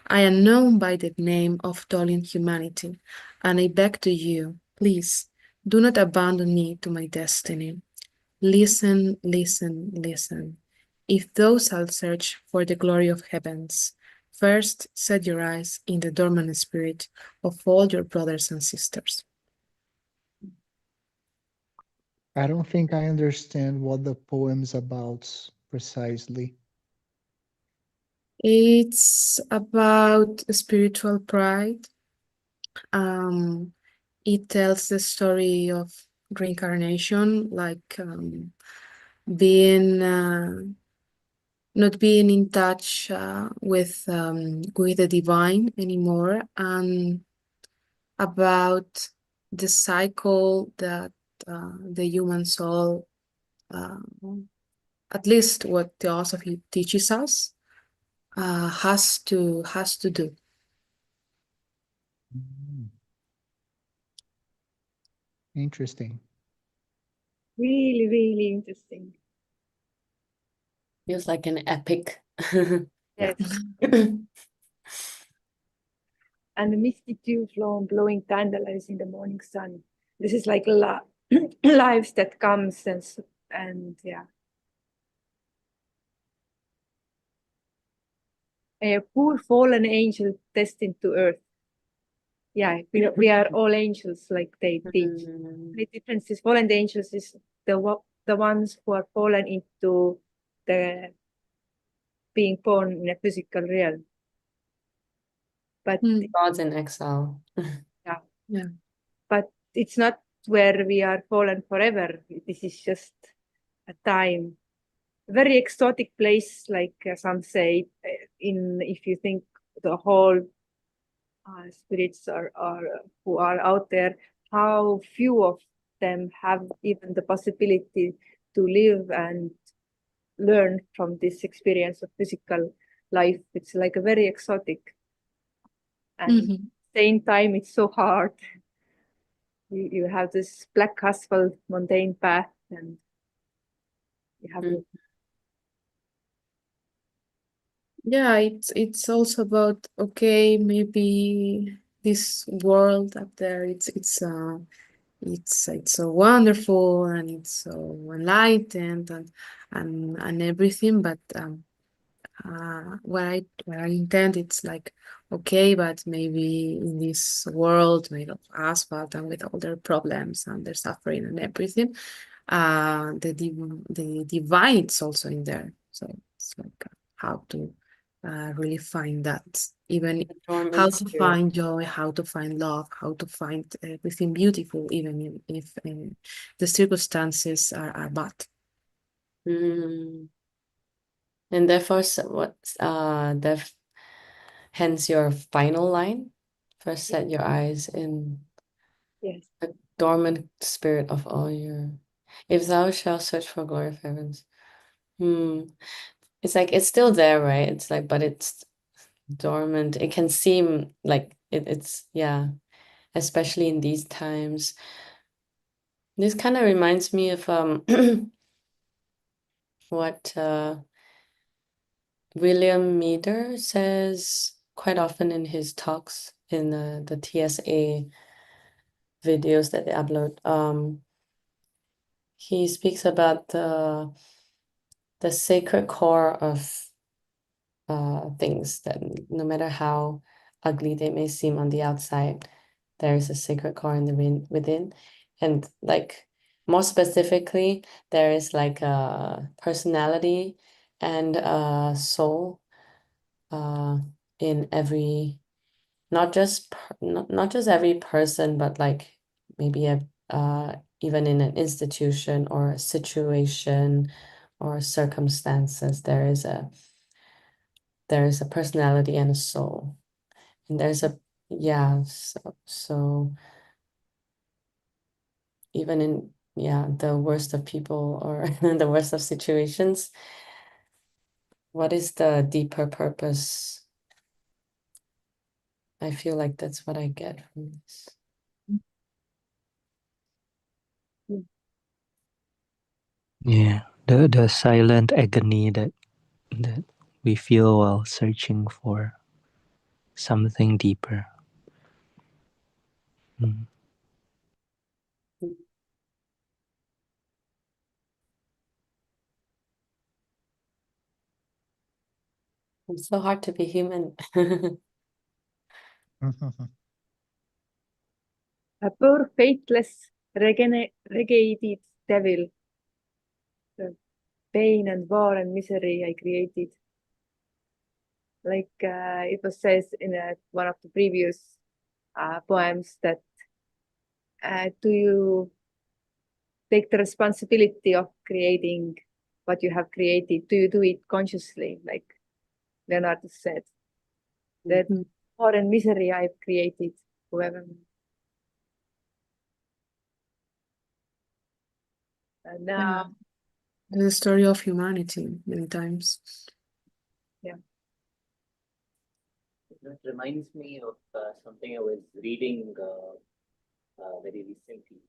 D: I am known by the name of Tolling Humanity, and I beg to you, please, do not abandon me to my destiny. Listen, listen, listen. If thou shalt search for the glory of heavens, first set your eyes in the dormant spirit of all your brothers and sisters.
H: I don't think I understand what the poem's about precisely.
D: It's about spiritual pride. It tells the story of reincarnation, like being not being in touch with the divine anymore, and about the cycle that the human soul, uh, at least what Theosophy teaches us, has to do.
H: Mm. Interesting.
A: Really, really interesting.
B: Feels like an epic.
A: Yes.
D: Yeah.
A: And the misty dew blowing dandelions in the morning sun. This is like lives that comes and yeah. A poor fallen angel destined to earth. Yeah, we are all angels, like they teach. The difference is fallen angels is the ones who are fallen into the being born in a physical realm. But
B: Gods in exile.
A: yeah,
D: Yeah.
A: but it's not where we are fallen forever. This is just a time, very exotic place, like some say. In if you think the whole spirits are who are out there, how few of them have even the possibility to live and learn from this experience of physical life. It's like a very exotic, and same time it's so hard. You have this black asphalt mundane path, and you have to
D: Yeah, it's also about, okay, maybe this world up there, it's so wonderful and it's so enlightened and everything, but what I intend, it's like, okay, but maybe in this world made of asphalt and with all their problems and their suffering and everything, the divine is also in there. So it's like how to really find that, even how to find joy, how to find love, how to find everything beautiful, even if the circumstances are bad.
B: And therefore, hence your final line. First, set your eyes in the dormant spirit of all your. If thou shalt search for glory of heavens. It's like it's still there, right? It's like, but it's dormant. It can seem like it's yeah, especially in these times. This kind of reminds me of what William Meader says quite often in his talks in the TSA videos that they upload. He speaks about the sacred core of things, that no matter how ugly they may seem on the outside, there is a sacred core in the within. And like more specifically, there is like a personality and a soul in every, not just every person, but like maybe even in an institution or a situation or circumstances, there is a personality and a soul, and there's a so even in the worst of people or the worst of situations, what is the deeper purpose? I feel like that's what I get from this.
G: Yeah, the silent agony that we feel while searching for something deeper.
B: It's so hard to be human.
A: a poor faithless regated devil, the pain and war and misery I created. Like it was said in one of the previous poems that do you take the responsibility of creating what you have created? Do you do it consciously? Like Leonardo said, that war and misery I've created, whoever. And now,
D: The story of humanity many times.
F: It reminds me of something I was reading very recently.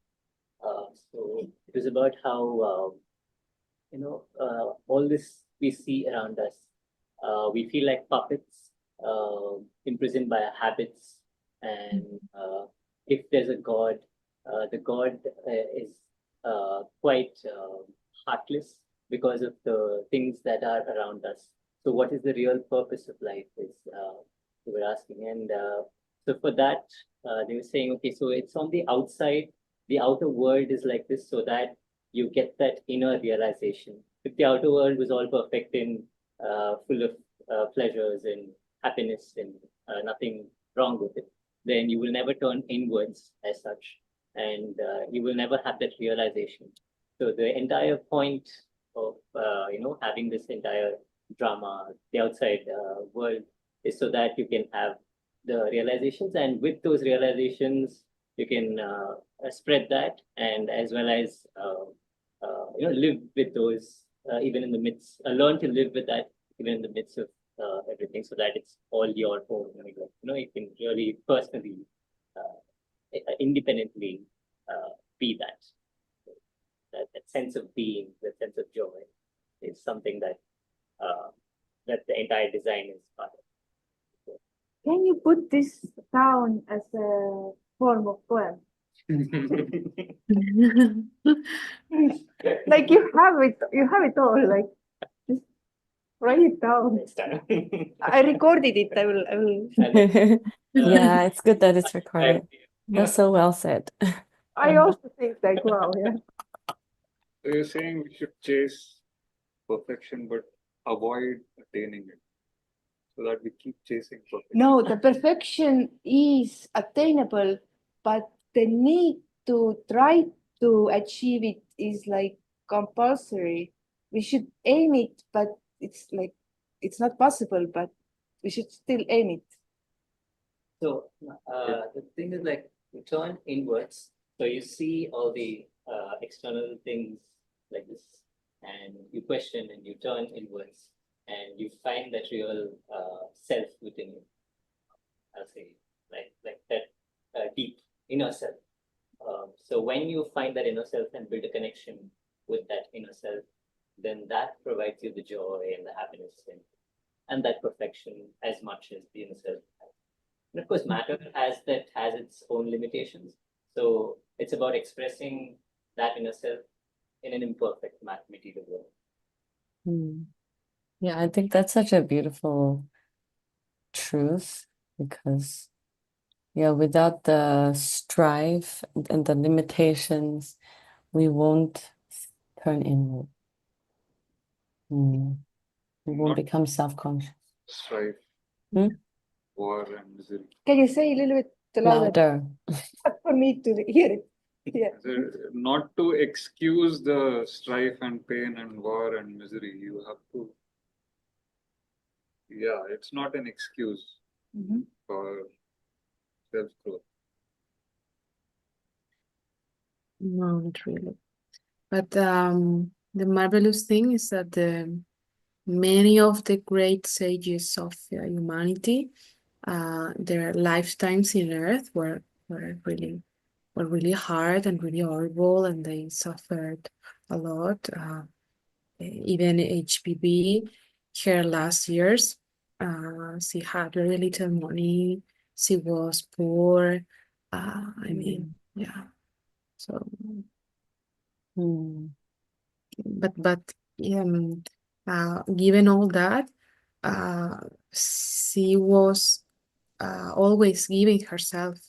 F: So it was about how all this we see around us, we feel like puppets imprisoned by our habits. And if there's a God, the God is quite heartless because of the things that are around us. So what is the real purpose of life is we were asking. And so for that, they were saying, okay, so it's on the outside, the outer world is like this so that you get that inner realization. If the outer world was all perfect and full of pleasures and happiness and nothing wrong with it, then you will never turn inwards as such, and you will never have that realization. So the entire point of having this entire drama, the outside world, is so that you can have the realizations, and with those realizations, you can spread that, and as well as live with those even in the midst, learn to live with that even in the midst of everything, so that it's all your own. You can really personally, independently be that. That sense of being, that sense of joy, is something that that the entire design is part of.
A: can you put this down as a form of poem? Like you have it all. Like just write it down.
F: Next time.
A: I recorded it. I will.
B: Yeah, it's good that it's recorded. That's so well said.
A: I also think like wow, yeah.
C: So you're saying we should chase perfection but avoid attaining it, so that we keep chasing perfection.
A: No, the perfection is attainable, but the need to try to achieve it is like compulsory. We should aim it, but it's like it's not possible, but we should still aim it.
F: So the thing is, like, you turn inwards, so you see all the external things like this, and you question and you turn inwards, and you find that real self within you. I'll say, like that deep inner self. So when you find that inner self and build a connection with that inner self, then that provides you the joy and the happiness and that perfection as much as the inner self has. And of course, matter has its own limitations. So it's about expressing that inner self in an imperfect material world.
B: Yeah, I think that's such a beautiful truth, because without the strife and the limitations, we won't turn inward. We won't become self-conscious.
C: Strife, war, and misery.
A: Can you say a little bit louder
B: Louder.
A: for me to hear it? Yeah.
C: Not to excuse the strife and pain and war and misery, you have to. Yeah, it's not an excuse for self-growth.
D: No, not really. But the marvelous thing is that many of the great sages of humanity, their lifetimes in Earth were really hard and really horrible, and they suffered a lot. Even HPV, her last years, she had very little money. She was poor. I mean, yeah. So, but given all that, she was always giving herself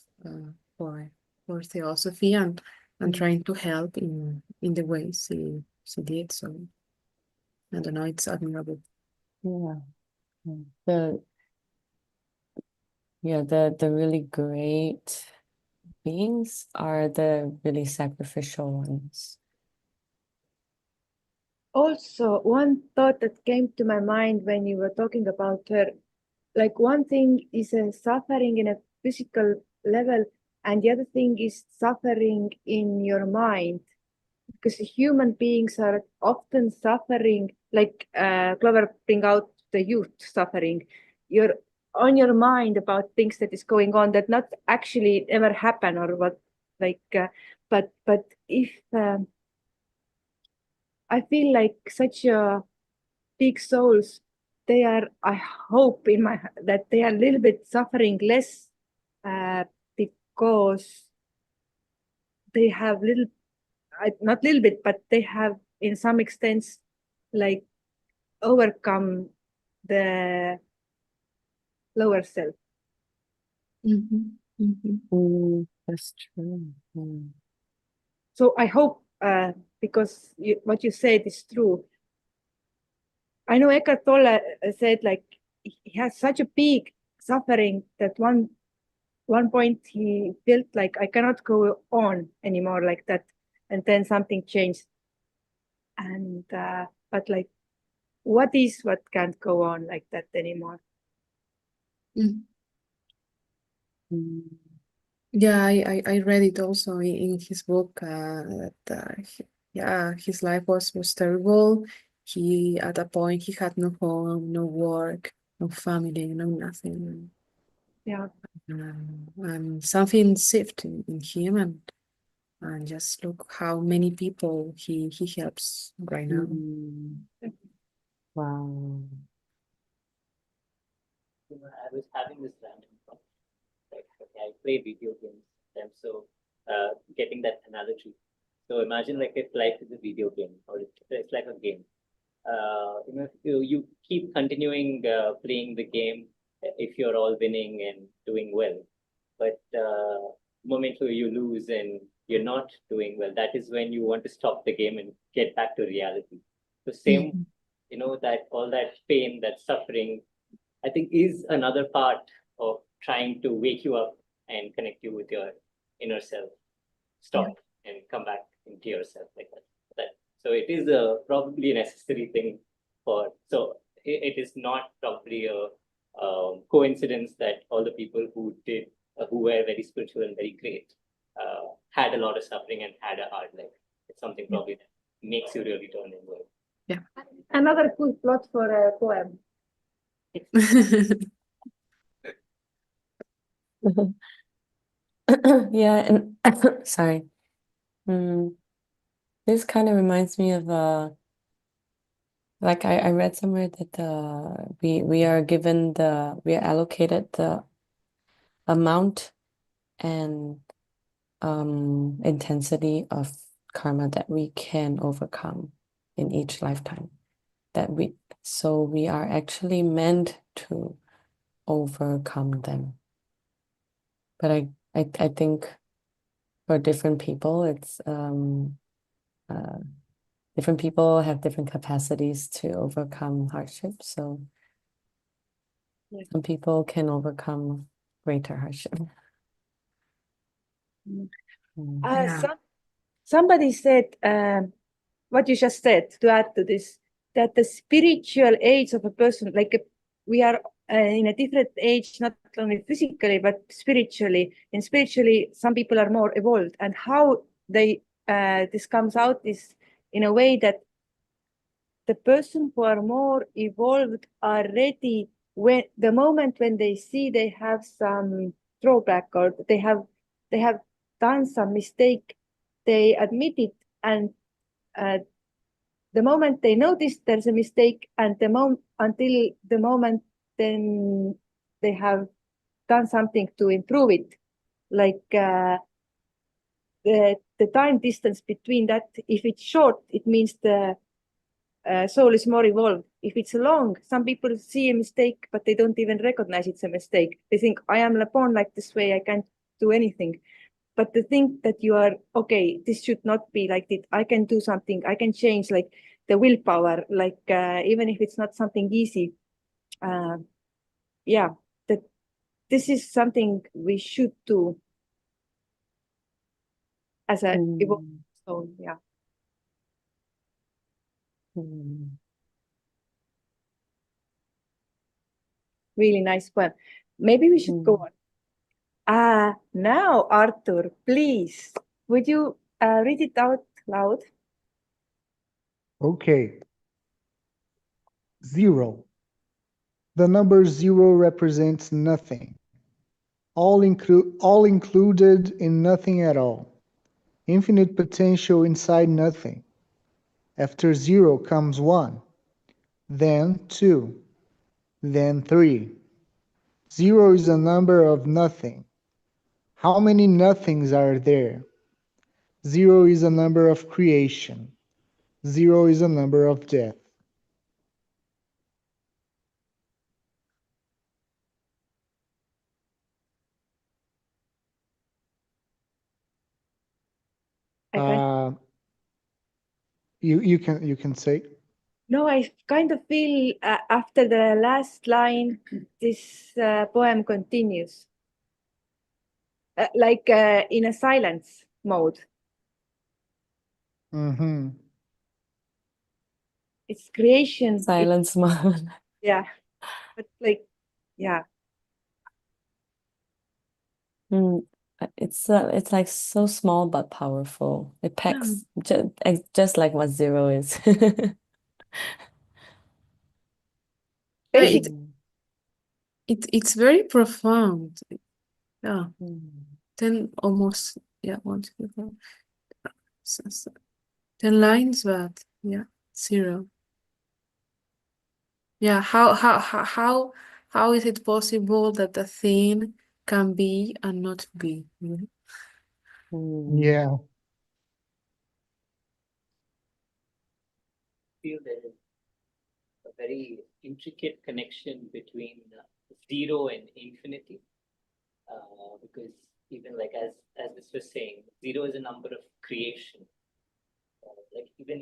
D: for theosophy, and and trying to help in the ways she did. So I don't know, it's admirable.
B: Yeah. The the really great beings are the really sacrificial ones.
A: Also, one thought that came to my mind when you were talking about her, like one thing is suffering in a physical level, and the other thing is suffering in your mind. Because human beings are often suffering, like Clover bring out the youth suffering. You're on your mind about things that is going on that not actually ever happen or what, like, but if I feel like such big souls, they are, I hope that they are a little bit suffering less because they have not little bit, but they have in some extents like overcome the lower self.
B: That's true.
A: So I hope, because what you said is true. I know Eckhart Tolle said like he has such a big suffering that one point he felt like I cannot go on anymore like that, and then something changed. And but like, what can't go on like that anymore?
D: Yeah, I read it also in his book that his life was terrible. He at a point he had no home, no work, no family, no nothing.
A: Yeah.
D: And something shifted in him, and just look how many people he helps right now.
B: Wow.
F: I was having this random thought. Like, okay, I play video games, and so getting that analogy. So imagine like if life is a video game, or it's like a game. You keep continuing playing the game if you're all winning and doing well. But momentarily you lose and you're not doing well, that is when you want to stop the game and get back to reality. So same, that all that pain, that suffering, I think is another part of trying to wake you up and connect you with your inner self. Stop and come back into yourself like that. So it is probably a necessary thing so it is not probably a coincidence that all the people who were very spiritual and very great had a lot of suffering and had a hard life. It's something probably that makes you really turn inward.
D: Yeah.
A: Another cool plot for a poem.
B: Yeah, and sorry. This kind of reminds me of like I read somewhere that we are allocated the amount and intensity of karma that we can overcome in each lifetime. So we are actually meant to overcome them. But I think for different people, it's different people have different capacities to overcome hardship. So some people can overcome greater hardship.
A: Somebody said what you just said, to add to this, that the spiritual age of a person, like we are in a different age, not only physically, but spiritually. And spiritually, some people are more evolved. And how this comes out is in a way that the person who are more evolved are ready when the moment when they see they have some drawback or they have done some mistake, they admit it, and the moment they notice there's a mistake, and until the moment then they have done something to improve it, like the time distance between that, if it's short, it means the soul is more evolved. If it's long, some people see a mistake, but they don't even recognize it's a mistake. They think, I am born like this way, I can't do anything. but to think that you are okay, this should not be like this. I can do something. I can change, like the willpower, like even if it's not something easy. Yeah, that this is something we should do as a evolving soul. Yeah. Really nice poem. Maybe we should go on. Now, Arthur, please, would you read it out loud?
H: Okay. 0. The number 0 represents nothing. All included in nothing at all. Infinite potential inside nothing. After 0 comes 1, then 2, then 3. 0 is a number of nothing. How many nothings are there? 0 is a number of creation. 0 is a number of death. You can say.
A: No, I kind of feel after the last line, this poem continues. Like in a silence mode.
H: Mm-hmm.
A: It's creation.
B: Silence mode.
A: Yeah, but like, yeah.
B: It's like so small but powerful. It packs just like what 0 is.
D: It's very profound. Yeah. Then almost 1, 2, 3, 4. 10 lines, but 0. Yeah, how is it possible that a thing can be and not be?
H: Yeah.
F: I feel there is a very intricate connection between 0 and infinity, because even like as this was saying, 0 is a number of creation. Like even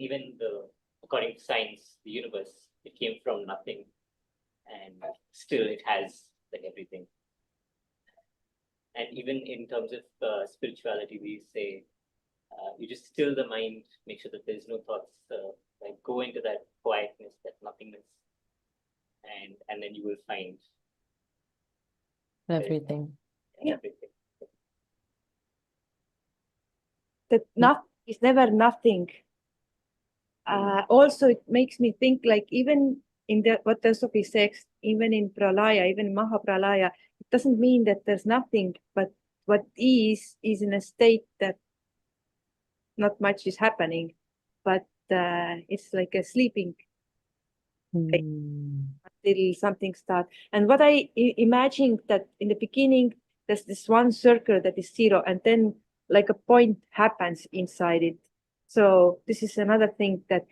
F: according to science, the universe, it came from nothing, and still it has like everything. And even in terms of spirituality, we say you just still the mind, make sure that there's no thoughts, like go into that quietness, that nothingness, and then you will find
B: everything.
F: Everything.
A: That nothing is never nothing. Also, it makes me think like even in what Theosophy says, even in Pralaya, even Mahapralaya, it doesn't mean that there's nothing, but what is in a state that not much is happening, but it's like a sleeping until something starts. And what I imagine that in the beginning, there's this one circle that is 0, and then like a point happens inside it. So this is another thing that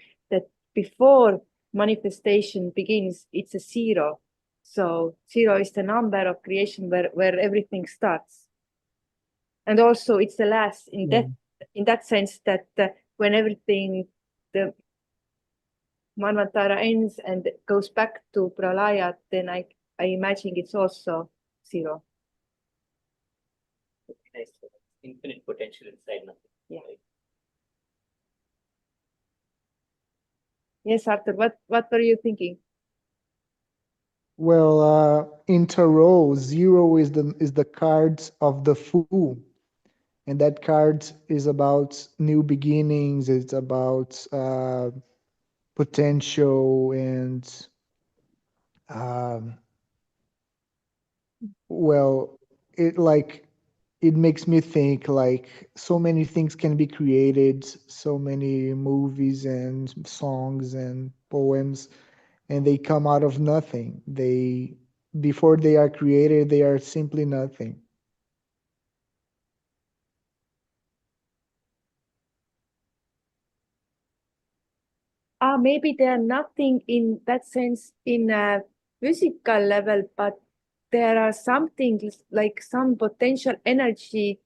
A: before manifestation begins, it's a 0. So 0 is the number of creation where everything starts. And also it's the last in that sense that when everything, the Manvantara ends and goes back to Pralaya, then I imagine it's also 0.
F: Nice. Infinite potential inside nothing.
A: Yeah.
F: Right?
A: Yes, Arthur, what were you thinking?
H: Well, in tarot, 0 is the card of the Fool, and that card is about new beginnings. It's about potential and well, it makes me think like so many things can be created, so many movies and songs and poems, and they come out of nothing. Before they are created, they are simply nothing.
A: Maybe they are nothing in that sense in a physical level, but there are something like some potential energy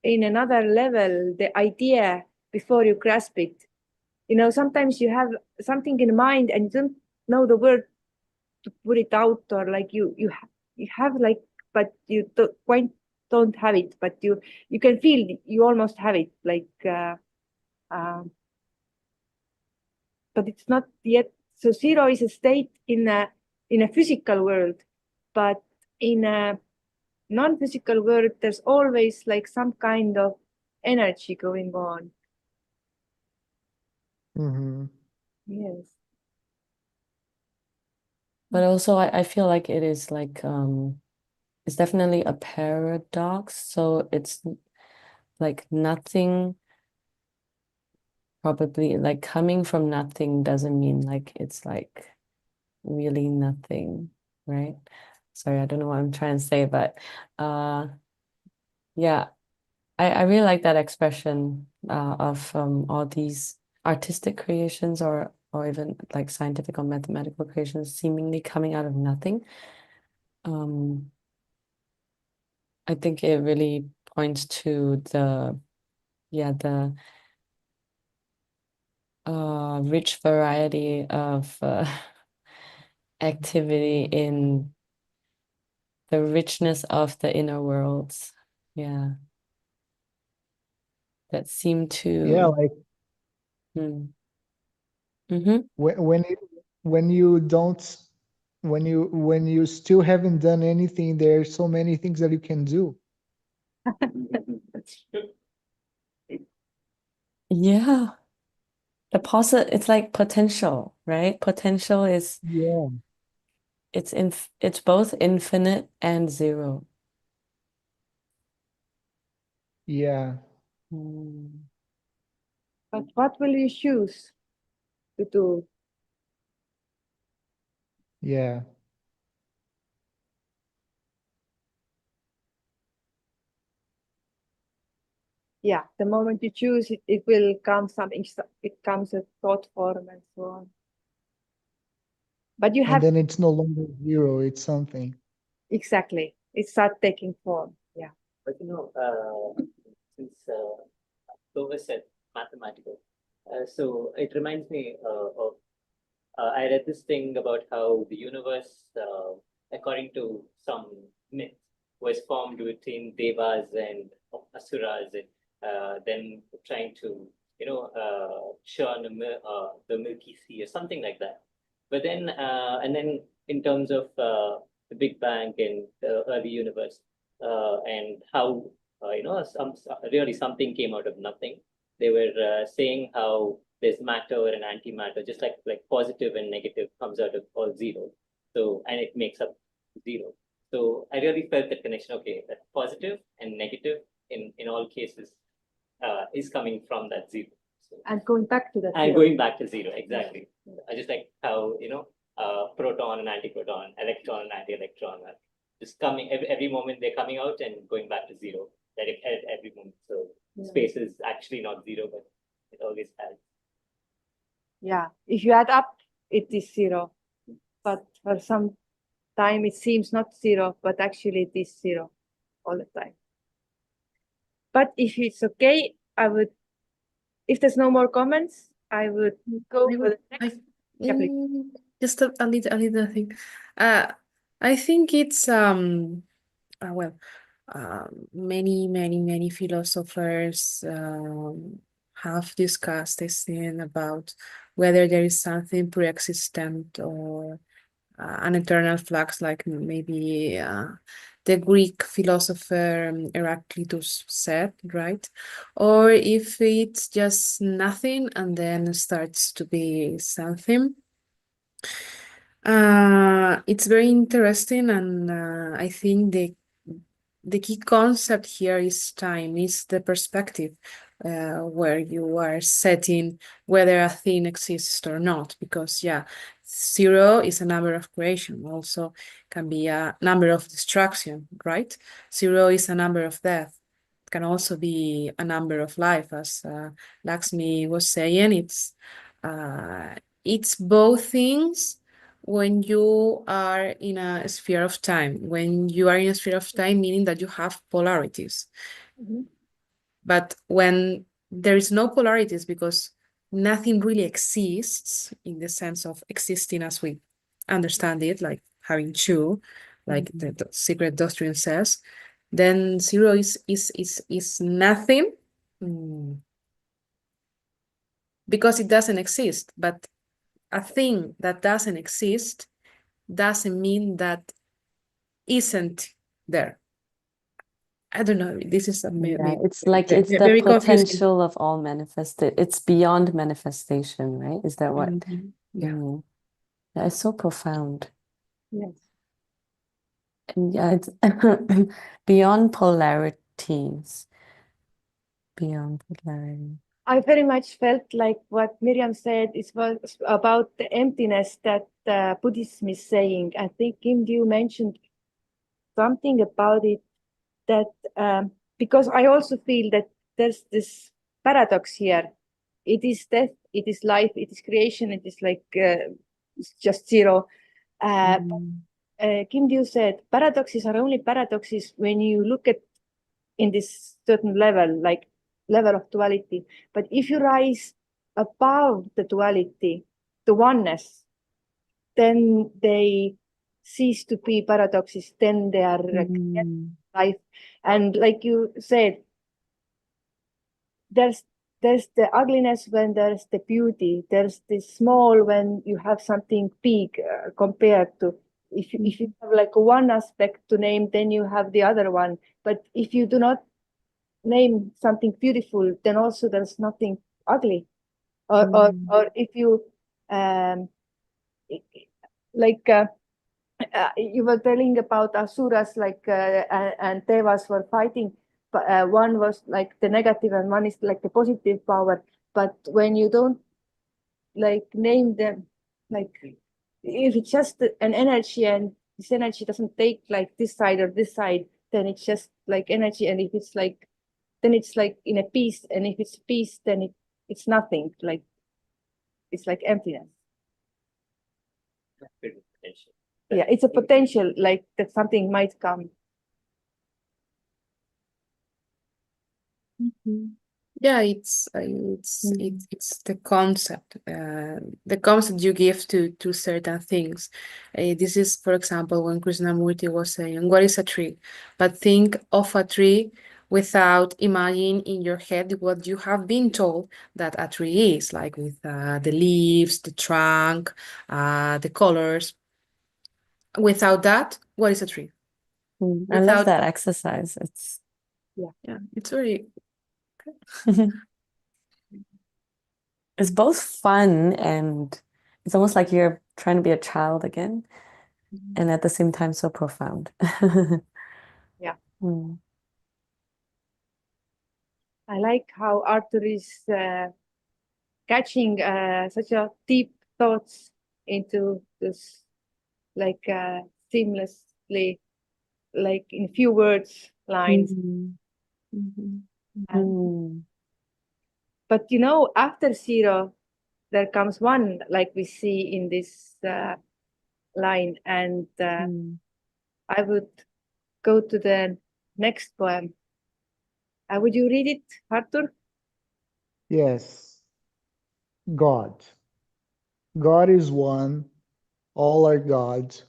A: in another level the idea before you grasp it. You know, sometimes you have something in mind and you don't know the word to put it out, or like you have like, but you quite don't have it, but you can feel you almost have it, like but it's not yet. So zero is a state in a physical world, but in a non-physical world, there's always like some kind of energy going on.
H: Mm-hmm.
A: Yes.
B: But also I feel like it is like it's definitely a paradox. So it's like nothing, probably like coming from nothing doesn't mean like it's like really nothing, right? Sorry, I don't know what I'm trying to say, but yeah, I really like that expression of all these artistic creations or even like scientific or mathematical creations seemingly coming out of nothing. I think it really points to the rich variety of activity in the richness of the inner worlds. Yeah. That seem to
H: Yeah, like
B: Mm-hmm.
H: when you don't when you still haven't done anything, there's so many things that you can do.
F: That's true.
B: Yeah. It's like potential, right? Potential is
H: Yeah.
B: it's both infinite and zero.
H: Yeah.
A: But what will you choose to do?
H: Yeah.
A: Yeah, the moment you choose it, it will come something, it comes a thought form and so on. But you
H: And
A: have,
H: then it's no longer zero, it's something.
A: exactly, it starts taking form. Yeah.
F: But since Clovis said mathematical, so it reminds me of I read this thing about how the universe, according to some myth, was formed between devas and asuras, and then trying to churn the Milky Sea or something like that. But then and then in terms of the Big Bang and the early universe, and how really something came out of nothing. They were saying how there's matter and antimatter, just like positive and negative comes out of all zero. So and it makes up zero. So I really felt that connection. Okay, that positive and negative in all cases is coming from that zero. So,
A: And going back to that.
F: and
A: zero.
F: going back to zero, exactly. I just like how proton and antiproton, electron and anti-electron are just coming every moment they're coming out and going back to zero. That at every moment. So space is actually not zero, but it always has.
A: Yeah, if you add up, it is zero. But for some time, it seems not zero, but actually it is zero all the time. But if it's okay, I would, if there's no more comments, I would go for the next. Yeah, please.
D: Just a little thing. I think it's many philosophers have discussed this thing about whether there is something pre-existent or an eternal flux, like maybe the Greek philosopher Heraclitus said, right? Or if it's just nothing and then starts to be something. It's very interesting, and I think the key concept here is time, is the perspective where you are setting whether a thing exists or not, because zero is a number of creation, also can be a number of destruction, right? Zero is a number of death, it can also be a number of life, as Lakshmi was saying. It's both things. When you are in a sphere of time, meaning that you have polarities. But when there is no polarities, because nothing really exists in the sense of existing as we understand it, like having two, like the secret doctrine says, then zero is nothing, because it doesn't exist. But a thing that doesn't exist doesn't mean that isn't there. I don't know. This is
B: Yeah, it's like it's the
D: very confusing.
B: potential of all manifested. It's beyond manifestation, right? Is that what?
D: Yeah.
B: Yeah, it's so profound.
A: Yes.
B: And yeah, it's beyond polarities. Beyond polarity.
A: I very much felt like what Miriam said was about the emptiness that Buddhism is saying. I think Kim Dew mentioned something about it, that because I also feel that there's this paradox here. It is death, it is life, it is creation, it is like it's just zero. Kim Dew said paradoxes are only paradoxes when you look at in this certain level, like level of duality. But if you rise above the duality, the oneness, then they cease to be paradoxes. Then they are life. And like you said, there's the ugliness when there's the beauty. There's the small when you have something big compared to. If you have like one aspect to name, then you have the other one. But if you do not name something beautiful, then also there's nothing ugly. Or if you like you were telling about asuras, like and devas were fighting, but one was like the negative and one is like the positive power. But when you don't like name them, like if it's just an energy and this energy doesn't take like this side or this side, then it's just like energy. And if it's like, then it's like in a peace, and if it's peace, then it's nothing, like it's like emptiness. Yeah, it's a potential, like that something might come.
D: Yeah, it's the concept you give to certain things. This is, for example, when Krishnamurti was saying, "What is a tree?" But think of a tree without imagining in your head what you have been told that a tree is, like with the leaves, the trunk, the colors. Without that, what is a tree?
B: I love that exercise. It's
D: yeah, it's very
B: it's both fun and it's almost like you're trying to be a child again, and at the same time so profound.
A: Yeah. I like how Arthur is catching such a deep thoughts into this, like seamlessly, like in few words, lines. But you know, after zero, there comes one, like we see in this line, and I would go to the next poem. Would you read it, Arthur?
H: Yes. God. God is one. All are gods.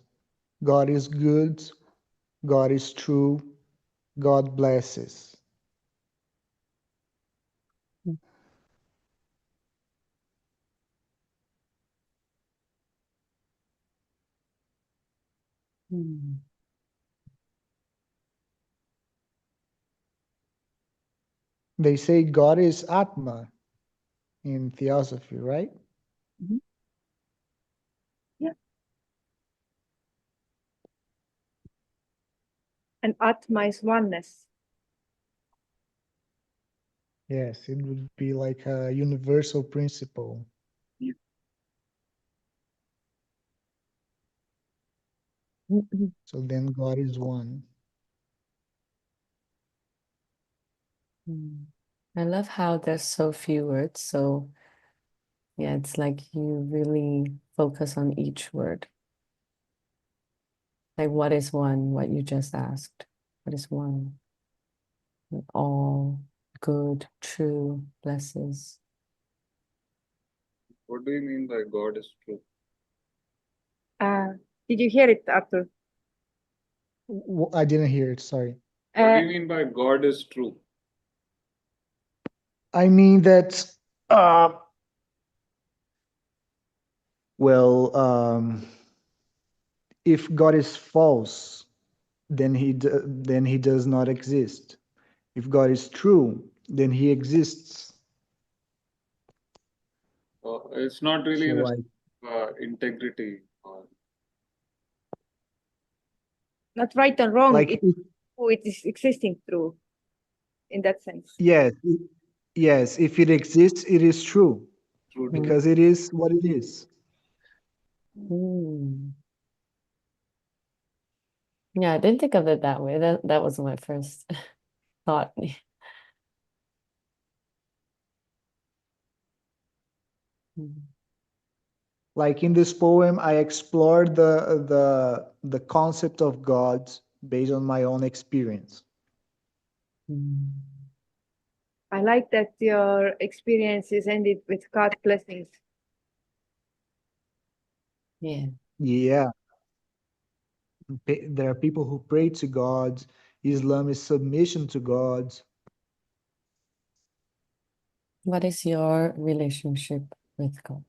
H: God is good. God is true. God blesses. They say God is Atma in Theosophy, right?
A: Yeah. And Atma is oneness.
H: Yes, it would be like a universal principle.
A: Yeah.
H: So then God is one.
B: I love how there's so few words. So yeah, it's like you really focus on each word. Like what is one? What you just asked. What is one? All. good, true, blesses.
C: What do you mean by God is true?
A: Did you hear it, Arthur?
H: I didn't hear it, sorry.
C: What do you mean by God is true?
H: I mean that, well, if God is false, then he does not exist. If God is true, then he exists.
C: It's not really
H: So
C: in integrity.
A: Not right and wrong,
H: like
A: it's who it is existing through, in that sense.
H: yes, yes, if it exists, it is true
C: True.
H: because it is what it is.
B: Yeah, I didn't think of it that way. That was my first thought.
H: Like in this poem, I explored the concept of God based on my own experience.
A: I like that your experiences ended with God blessings.
B: Yeah.
H: Yeah. There are people who pray to God. Islam is submission to God.
B: What is your relationship with God?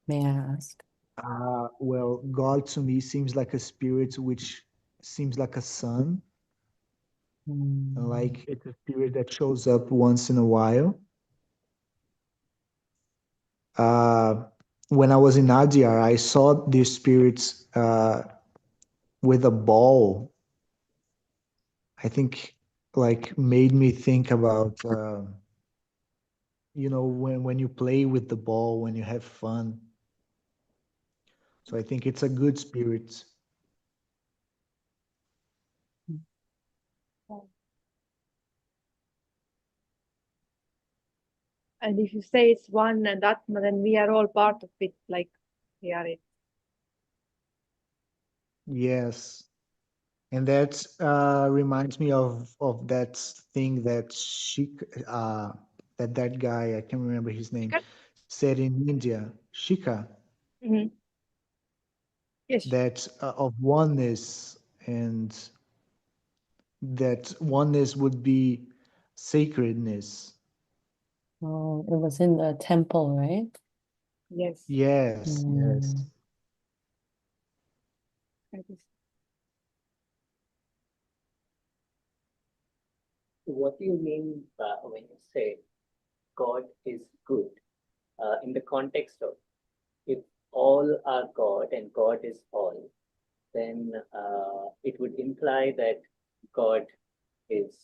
B: May I ask?
H: Well, God to me seems like a spirit which seems like a sun. Like it's a spirit that shows up once in a while. When I was in Adyar, I saw these spirits with a ball. I think like made me think about when you play with the ball, when you have fun. So I think it's a good spirit.
A: And if you say it's one and Atma, then we are all part of it, like we are it.
H: Yes. And that reminds me of that thing that that guy, I can't remember his name, said in India, Shika,
A: Mm-hmm. Yes.
H: that of oneness, and that oneness would be sacredness.
B: Oh, it was in the temple, right?
A: Yes.
H: Yes, yes.
F: What do you mean when you say God is good? In the context of if all are God and God is all, then it would imply that God is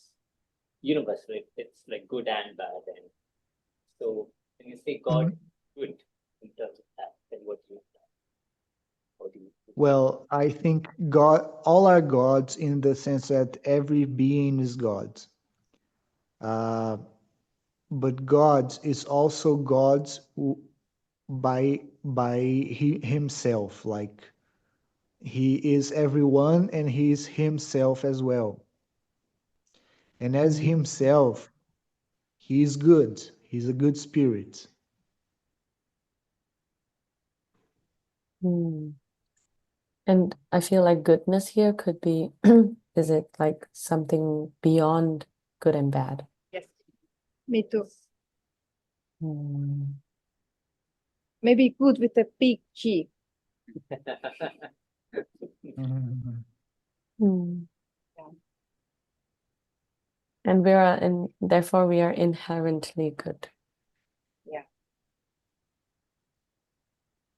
F: universal. It's like good and bad. And so when you say God is good in terms of that, then what do you imply?
H: Well, I think God, all are gods in the sense that every being is God. But God is also God by himself. Like he is everyone and he is himself as well. And as himself, he is good. He's a good spirit.
B: And I feel like goodness here could be, is it like something beyond good and bad?
A: Yes. Me too. Maybe good with a big G.
B: And therefore we are inherently good.
A: Yeah.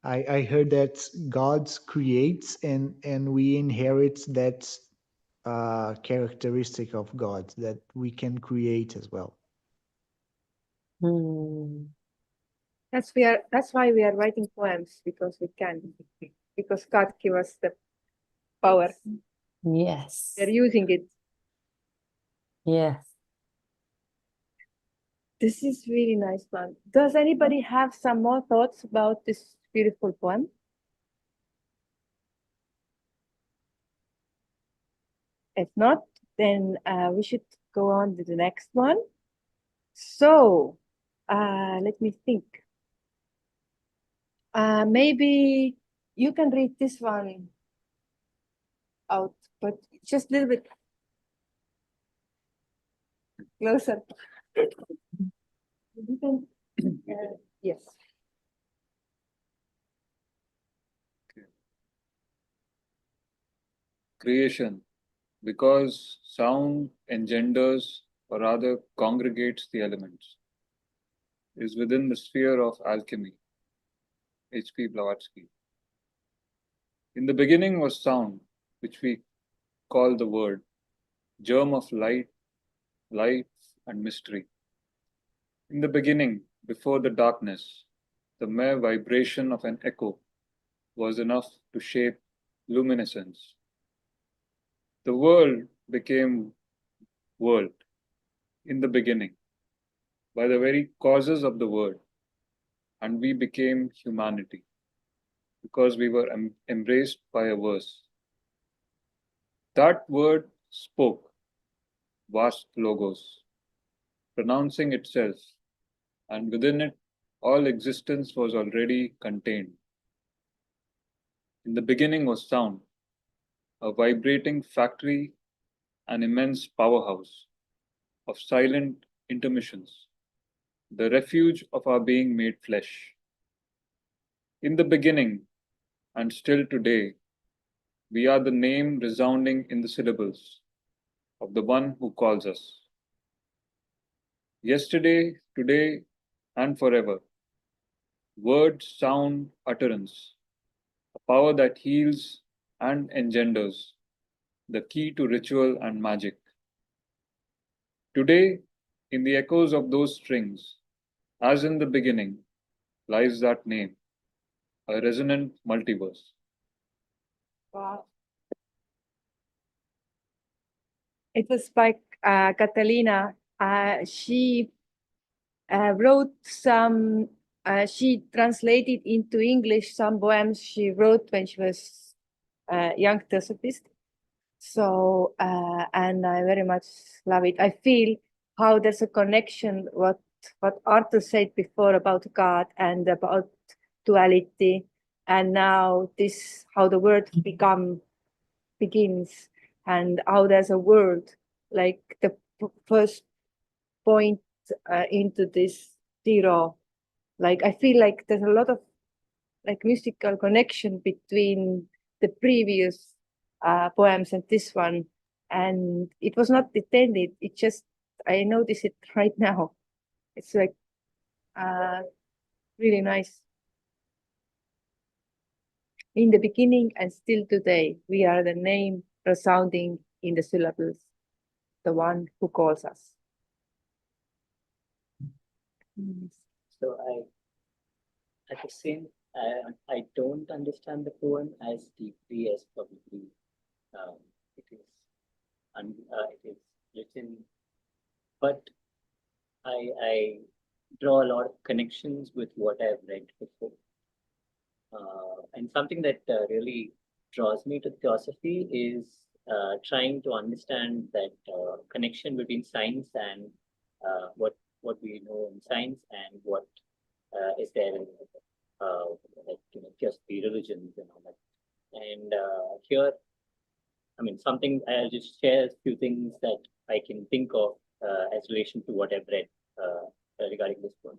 H: I heard that God creates and we inherit that characteristic of God, that we can create as well.
A: That's why we are writing poems, because we can, because God gave us the power.
B: Yes.
A: They're using it.
B: Yes.
A: This is really nice one. Does anybody have some more thoughts about this beautiful poem? If not, then we should go on to the next one. So, let me think. Maybe you can read this one out, but just a little bit closer. You can, yes.
C: Creation, because sound engenders, or rather congregates the elements, is within the sphere of alchemy. H.P. Blavatsky. In the beginning was sound, which we call the word, germ of light, life, and mystery. In the beginning, before the darkness, the mere vibration of an echo was enough to shape luminescence. The world became world in the beginning by the very causes of the word, and we became humanity because we were embraced by a verse. That word spoke, vast logos, pronouncing itself, and within it, all existence was already contained. In the beginning was sound, a vibrating factory, an immense powerhouse of silent intermissions, the refuge of our being made flesh. In the beginning, and still today, we are the name resounding in the syllables of the one who calls us. Yesterday, today, and forever, words, sound, utterance, a power that heals and engenders, the key to ritual and magic. Today, in the echoes of those strings, as in the beginning, lies that name, a resonant multiverse.
A: Wow. It was by Catalina. She wrote some, she translated into English some poems she wrote when she was a young Theosophist. So, and I very much love it. I feel how there's a connection, what Arthur said before about God and about duality. And now this, how the word begins and how there's a word, like the first point into this zero. Like, I feel like there's a lot of like mystical connection between the previous poems and this one. And it was not intended. It just, I notice it right now. It's like really nice. In the beginning and still today, we are the name resounding in the syllables, the one who calls us.
F: So at the same, I don't understand the poem as deeply as probably it is written, but I draw a lot of connections with what I've read before. And something that really draws me to theosophy is trying to understand that connection between science and what we know in science and what is there in theosophy religions and all that. And here, I mean, something I'll just share a few things that I can think of as relation to what I've read regarding this point.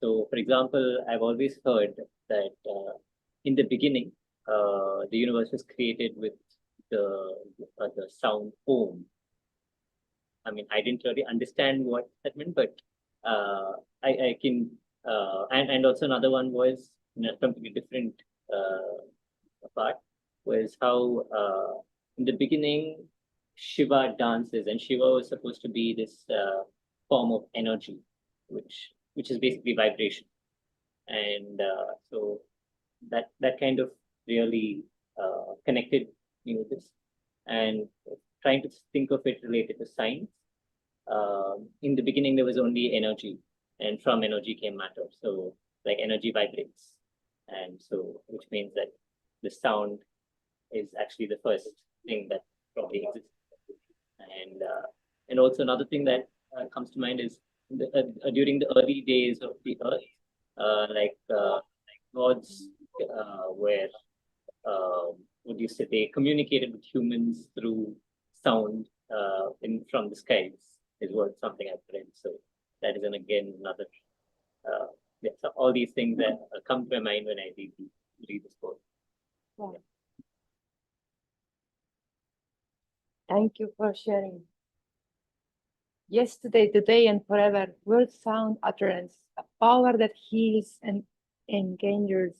F: So, for example, I've always heard that in the beginning, the universe was created with the sound Om. I mean, I didn't really understand what that meant, but I can, and also another one was something different part was how in the beginning Shiva dances, and Shiva was supposed to be this form of energy, which is basically vibration, and so that kind of really connected me with this, and trying to think of it related to science. In the beginning, there was only energy, and from energy came matter. So, like energy vibrates, and so which means that the sound is actually the first thing that probably exists. And also another thing that comes to mind is during the early days of the earth, gods were, what do you say, they communicated with humans through sound from the skies, is what something I've read. So that is again another, yeah, so all these things that come to my mind when I read this book.
A: Yeah. Thank you for sharing. Yesterday, today, and forever, word sound utterance, a power that heals and engenders,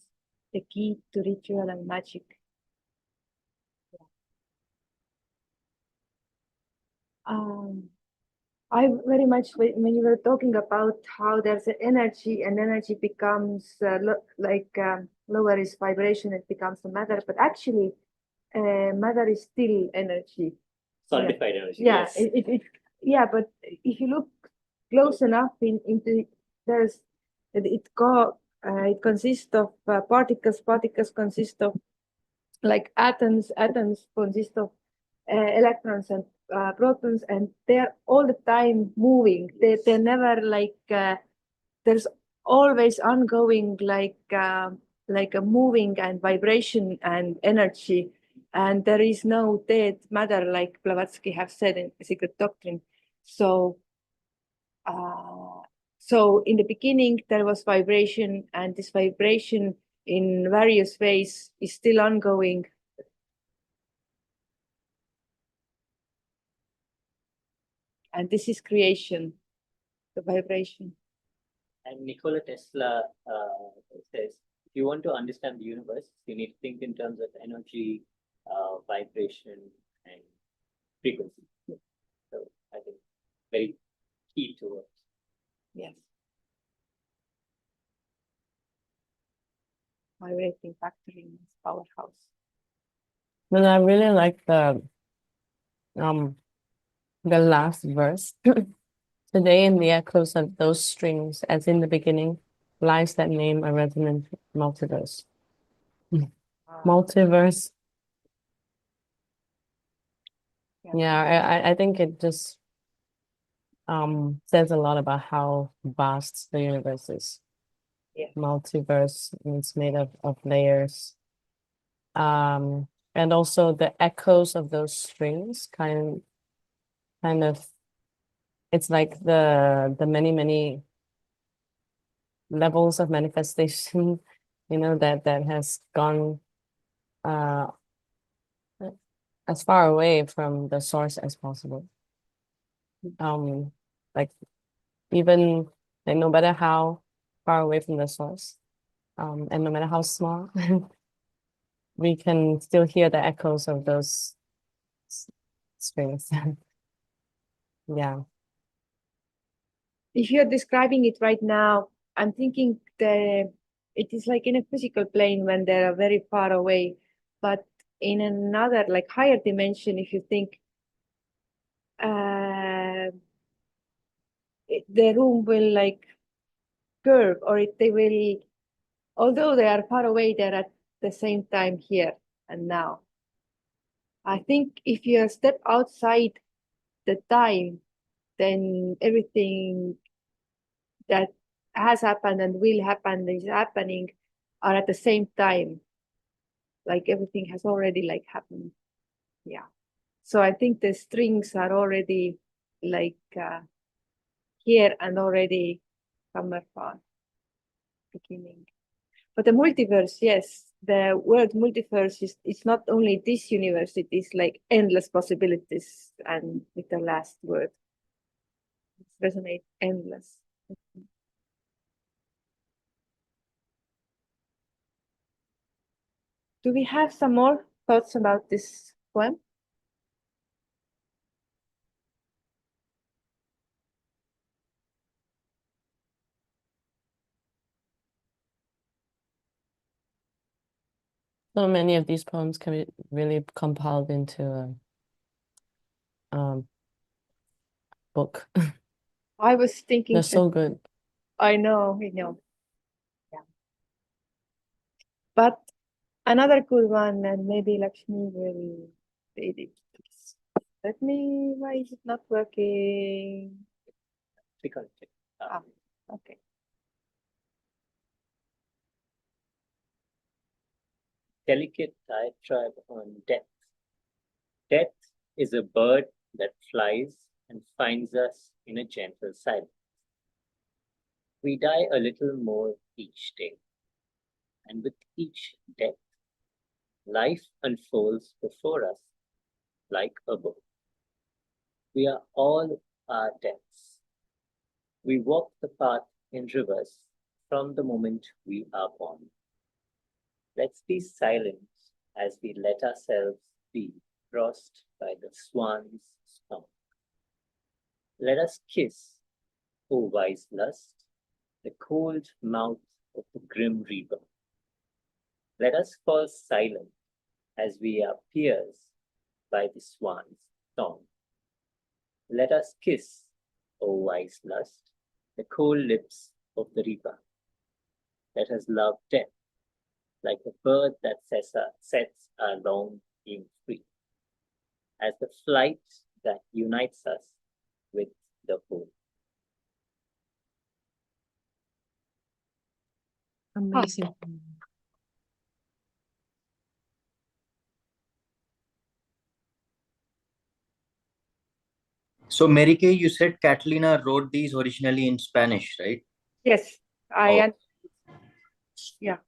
A: the key to ritual and magic. I very much, when you were talking about how there's an energy and energy becomes lower is vibration, it becomes a matter, but actually matter is still energy.
F: Solidified energy.
A: Yeah,
F: Yes.
A: Yeah, but if you look close enough into it consists of particles. Particles consist of like atoms. Atoms consist of electrons and protons, and they're all the time moving. They're never like there's always ongoing like a moving and vibration and energy. And there is no dead matter, like Blavatsky have said in Secret Doctrine. So, so in the beginning, there was vibration, and this vibration in various ways is still ongoing. And this is creation, the vibration.
F: And Nikola Tesla says, if you want to understand the universe, you need to think in terms of energy, vibration, and frequency. So I think very key to it.
A: Yes. Vibrating factory is powerhouse.
B: And I really like the last verse. Today in the echoes of those strings, as in the beginning, lies that name a resonant multiverse. Multiverse. Yeah, I think it just says a lot about how vast the universe is.
A: Yeah.
B: Multiverse, it's made of layers. And also the echoes of those strings kind of, it's like the many levels of manifestation, that has gone as far away from the source as possible. Like even like no matter how far away from the source, and no matter how small, we can still hear the echoes of those strings. Yeah.
A: If you're describing it right now, I'm thinking it is like in a physical plane when they are very far away, but in another like higher dimension, if you think the room will like curve, or they will, although they are far away, they're at the same time here and now. I think if you step outside the time, then everything that has happened and will happen is happening are at the same time. Like everything has already like happened. Yeah. So I think the strings are already like here and already somewhere far beginning. But the multiverse, yes, the word multiverse is, it's not only this universe, it is like endless possibilities. And with the last word, it resonates endless. Do we have some more thoughts about this poem?
B: So many of these poems can be really compiled into a book.
A: I was thinking
B: They're so good.
A: I know. Yeah. But another good one, and maybe Lakshmi will read it. Let me, why is it not working?
F: Because
A: Okay.
F: Delicate diatribe on death. Death is a bird that flies and finds us in a gentle silence. We die a little more each day, and with each death, life unfolds before us like a book. We are all our deaths. We walk the path in reverse from the moment we are born. Let's be silent as we let ourselves be crossed by the swan's song. Let us kiss, O wise lust, the cold mouth of the grim reaper. Let us fall silent as we are pierced by the swan's song. Let us kiss, O wise lust, the cold lips of the reaper. Let us love death like a bird that sets our longing free, as the flight that unites us with the whole.
D: Amazing.
E: So, Mary Kay, you said Catalina wrote these originally in Spanish, right?
A: Yes, yeah.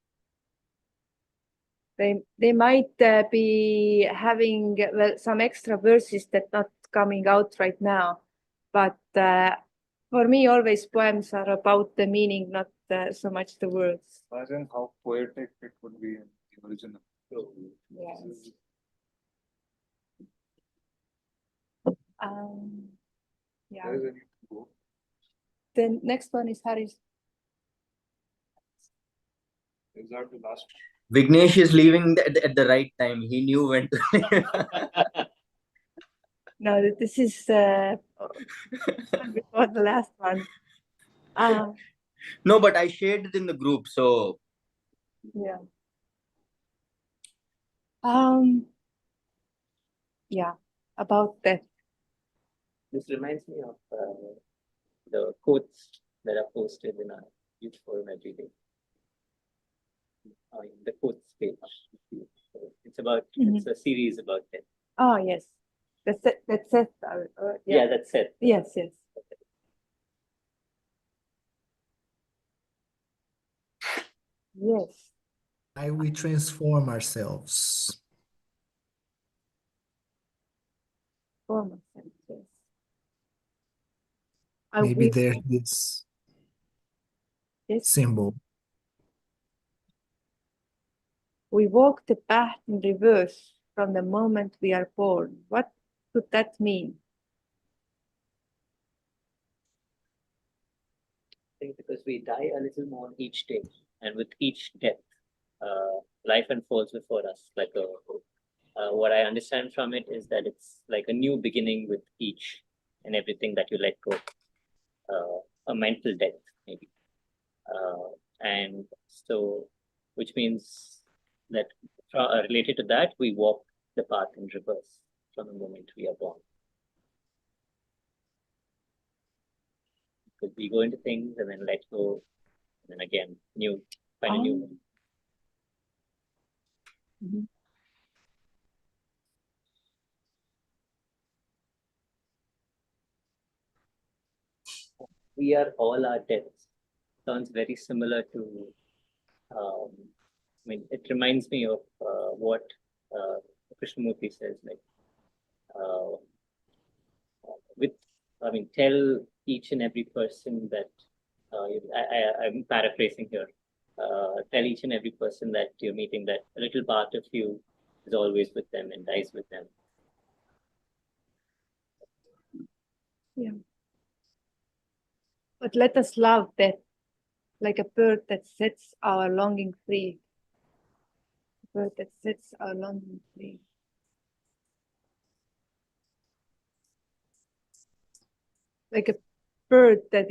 A: They might be having some extra verses that not coming out right now, but for me, always poems are about the meaning, not so much the words.
C: Imagine how poetic it would be in the original.
A: Yes. Yeah.
C: There is a need to go.
A: The next one is Harry's.
C: Is that the last?
E: Vignesh is leaving at the right time. He knew when to.
A: No, this is before the last one.
E: No, but I shared it in the group, so.
A: Yeah. Yeah, about that.
F: This reminds me of the quotes that are posted in our youth forum every day. The quotes page. It's about, it's a series about death.
A: Oh, yes. That's it. That's it.
F: Yeah, that's it.
A: Yes, yes. Yes.
I: Why we transform ourselves.
A: Form ourselves, yes.
I: Maybe there's this symbol.
A: We walk the path in reverse from the moment we are born. What could that mean?
F: I think because we die a little more each day, and with each death, life unfolds before us like a. What I understand from it is that it's like a new beginning with each and everything that you let go. A mental death, maybe. And so, which means that related to that, we walk the path in reverse from the moment we are born. Because we go into things and then let go, and then again, find a new one. We are all our deaths. Sounds very similar to, I mean, it reminds me of what Krishnamurti says, like, tell each and every person that, I'm paraphrasing here, tell each and every person that you're meeting that a little part of you is always with them and dies with them.
A: Yeah. But let us love that like a bird that sets our longing free. A bird that sets our longing free. Like a bird that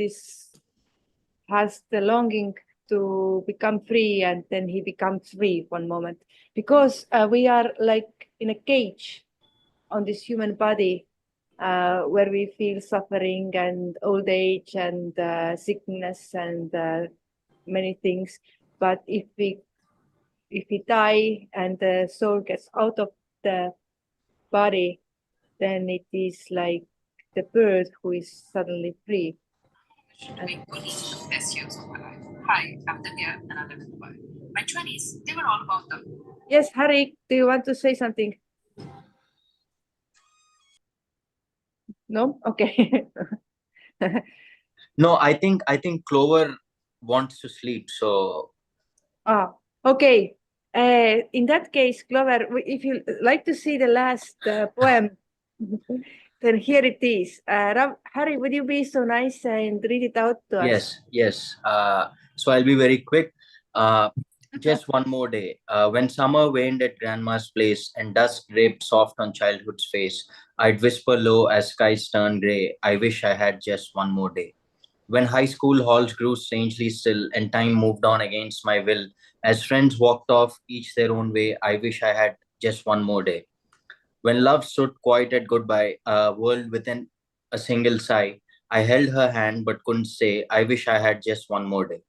A: has the longing to become free, and then he becomes free one moment. Because we are like in a cage on this human body, where we feel suffering and old age and sickness and many things. But if we die and the soul gets out of the body, then it is like the bird who is suddenly free.
J: Hi, I'm Divya and I live in Dubai. My 20s, they were all about them.
A: Yes, Harry, do you want to say something? No? Okay.
E: No, I think Clover wants to sleep. So
A: Okay. In that case, Clover, if you like to see the last poem, then here it is. Harry, would you be so nice and read it out to us?
E: yes. So I'll be very quick. Just one more day. When summer waned at grandma's place and dusk draped soft on childhood's face, I'd whisper low as skies turned grey. I wish I had just one more day. When high school halls grew strangely still and time moved on against my will, as friends walked off each their own way, I wish I had just one more day. When love stood quiet at goodbye, a world within a single sigh, I held her hand but couldn't say, I wish I had just one more day.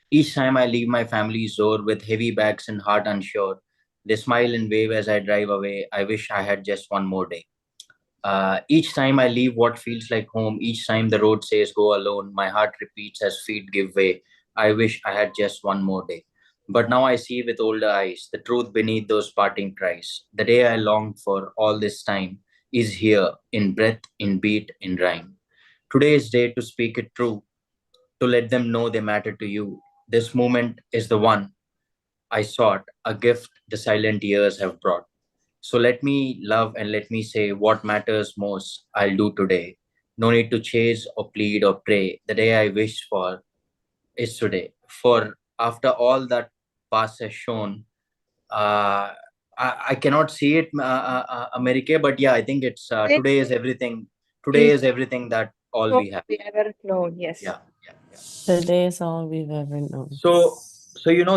E: Each time I leave my family's door with heavy bags and heart unsure, they smile and wave as I drive away. I wish I had just one more day. Each time I leave what feels like home, each time the road says go alone, my heart repeats as feet give way. I wish I had just one more day. But now I see with older eyes the truth beneath those parting cries. The day I longed for all this time is here in breath, in beat, in rhyme. Today is day to speak it true, to let them know they matter to you. This moment is the one I sought, a gift the silent years have brought. So let me love and let me say what matters most I'll do today. No need to chase or plead or pray. The day I wish for is today. For after all that past has shown, uh, I cannot see it, America, but yeah, I think it's today is everything. Today is everything that all we have.
A: We ever known, yes.
E: Yeah.
B: Today is all we've ever known.
E: So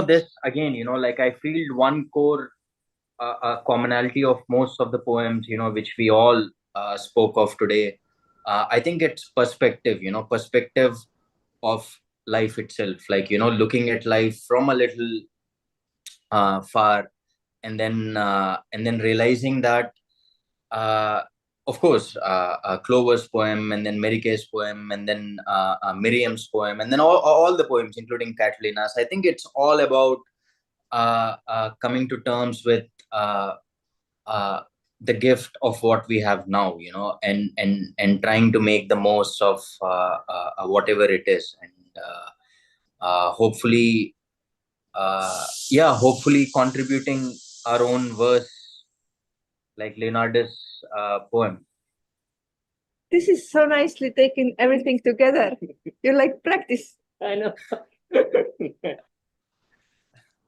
E: this again, like I feel one core a commonality of most of the poems, which we all spoke of today. I think it's perspective, perspective of life itself, like, looking at life from a little far, and then realizing that, uh, of course, Clover's poem, and then Merike's poem, and then Miriam's poem, and then all the poems, including Catalina's. I think it's all about coming to terms with uh, the gift of what we have now, and trying to make the most of whatever it is, and hopefully, hopefully contributing our own verse, like Leonardo's poem.
A: This is so nicely taking everything together. You're like practice.
F: I know.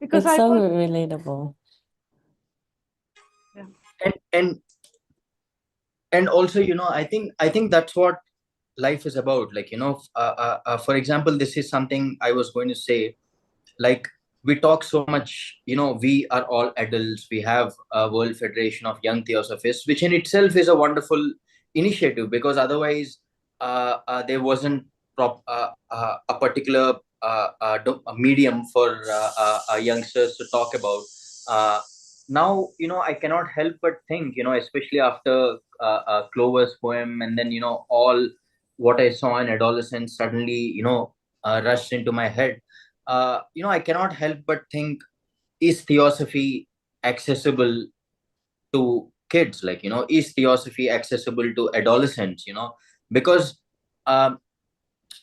A: Because
B: It's
A: I
B: so
A: want,
B: relatable.
E: And also, I think that's what life is about. Like, for example, this is something I was going to say. Like, we talk so much, we are all adults, we have a World Federation of Young Theosophists, which in itself is a wonderful initiative, because otherwise there wasn't a particular a medium for youngsters to talk about. Now, I cannot help but think, especially after Clover's poem, and then, all what I saw in adolescence suddenly, rushed into my head. I cannot help but think, is theosophy accessible to kids? Like, is theosophy accessible to adolescents? Because um,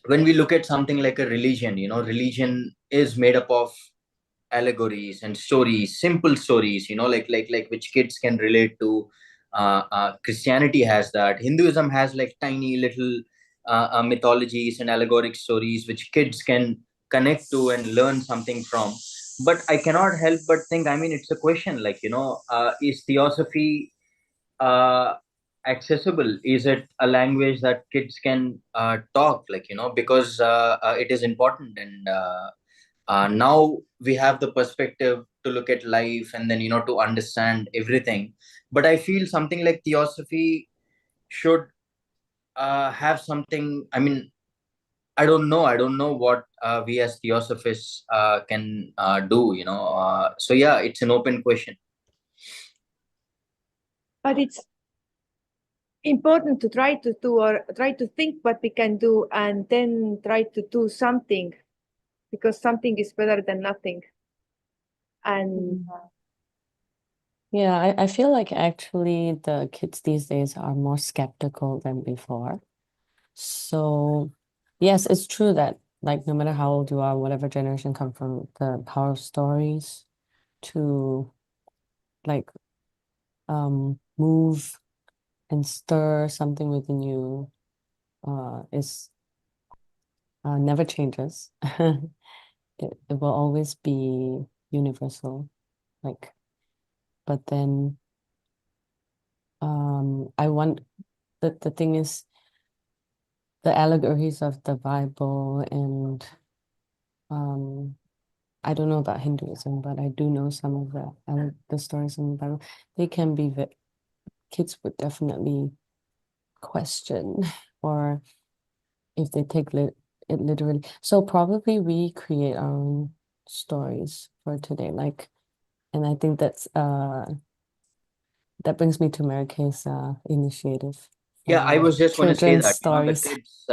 E: when we look at something like a religion, religion is made up of allegories and stories, simple stories, like which kids can relate to. Christianity has that. Hinduism has like tiny little mythologies and allegoric stories which kids can connect to and learn something from. But I cannot help but think, I mean, it's a question, like, is theosophy uh, accessible? Is it a language that kids can talk, like, because it is important, and now we have the perspective to look at life, and then, to understand everything. But I feel something like theosophy should have something. I mean, I don't know. I don't know what we as Theosophists can do. So yeah, it's an open question.
A: But it's important to try to do or try to think what we can do and then try to do something, because something is better than nothing. And
B: Yeah, I feel like actually the kids these days are more skeptical than before. So yes, it's true that like no matter how old you are, whatever generation come from, the power of stories to like move and stir something within you is never changes. It will always be universal. Like, but then I want the thing is the allegories of the Bible and I don't know about Hinduism, but I do know some of the stories in the Bible. They can be kids would definitely question, or if they take it literally. So probably we create our own stories for today. Like, and I think that brings me to Mary Kay's initiative.
E: Yeah, I was just going to say
B: Children's
E: that, the
B: stories.
E: kids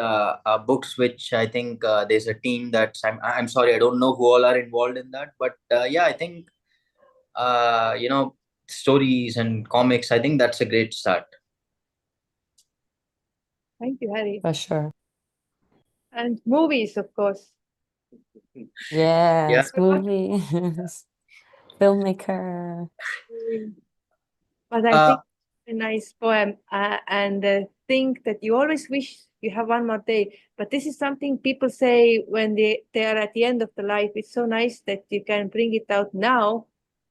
E: books, which I think there's a team that's, I'm sorry, I don't know who all are involved in that, but yeah, I think stories and comics, I think that's a great start.
A: thank you, Harry.
B: For sure.
A: And movies, of course.
B: Yes, movies, filmmaker.
A: But I think a nice poem and the thing that you always wish you have one more day. But this is something people say when they are at the end of the life. It's so nice that you can bring it out now,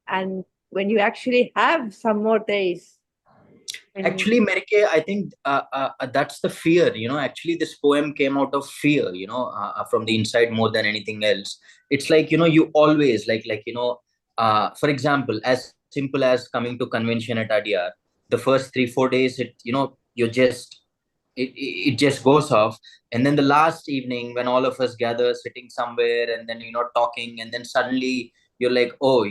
A: and when you actually have some more days.
E: Actually, Merike, I think that's the fear. Actually, this poem came out of fear. From the inside more than anything else. It's like, you always for example, as simple as coming to convention at Adyar, the first 3-4 days, it just goes off, and then the last evening when all of us gather sitting somewhere and then talking, and then suddenly you're like, oh, I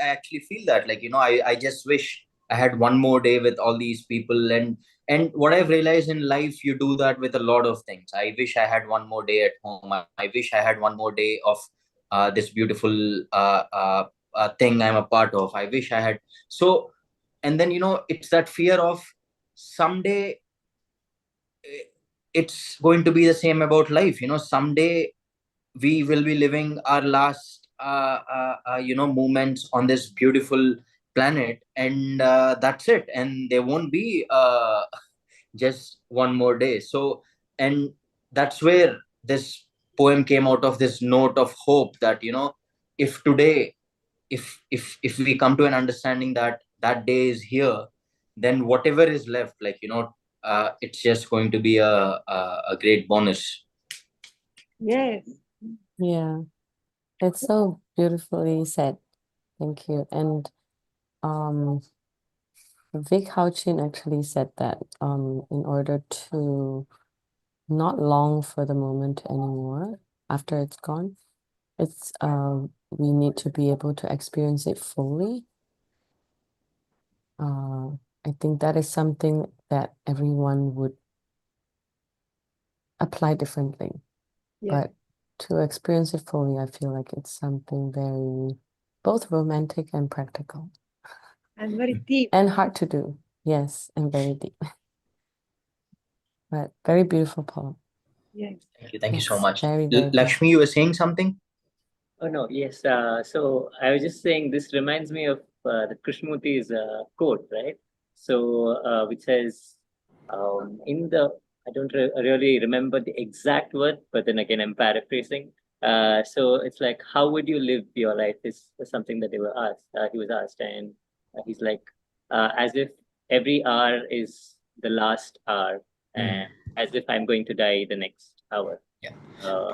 E: actually feel that, like, I just wish I had one more day with all these people. And what I've realized in life, you do that with a lot of things. I wish I had one more day at home. I wish I had one more day of this beautiful thing I'm a part of. I wish I had. So, and then, it's that fear of someday it's going to be the same about life. Someday we will be living our last moments on this beautiful planet, and that's it, and there won't be just one more day. So, and that's where this poem came out of, this note of hope that, if today, if we come to an understanding that that day is here, then whatever is left, like, it's just going to be a great bonus.
A: Yes.
B: Yeah, it's so beautifully said. Thank you. And Vic Houchin actually said that in order to not long for the moment anymore after it's gone, it's we need to be able to experience it fully. I think that is something that everyone would apply differently.
A: Yeah.
B: But to experience it fully, I feel like it's something very both romantic and practical.
A: And very deep.
B: And hard to do. Yes, and very deep. But very beautiful poem.
A: Yes.
E: Thank you so much.
B: Very, very
E: Lakshmi, you were saying something?
F: Oh, no, yes. So I was just saying this reminds me of the Krishnamurti's quote, right? So, which says, I don't really remember the exact word, but then again, I'm paraphrasing. So it's like, how would you live your life is something that he was asked. And he's like, as if every hour is the last hour, and as if I'm going to die the next hour.
E: Yeah.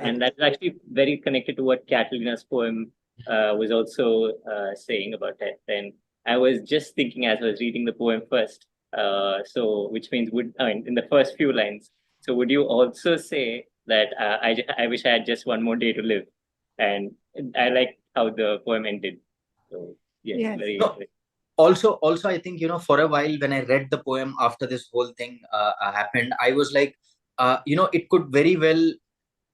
F: And that's actually very connected to what Catalina's poem was also saying about it. And I was just thinking as I was reading the poem first, So which means in the first few lines. So would you also say that I wish I had just one more day to live? And I like how the poem ended. So yes,
A: Yes.
F: very
E: No, also I think, for a while when I read the poem after this whole thing happened, I was like, it could very well,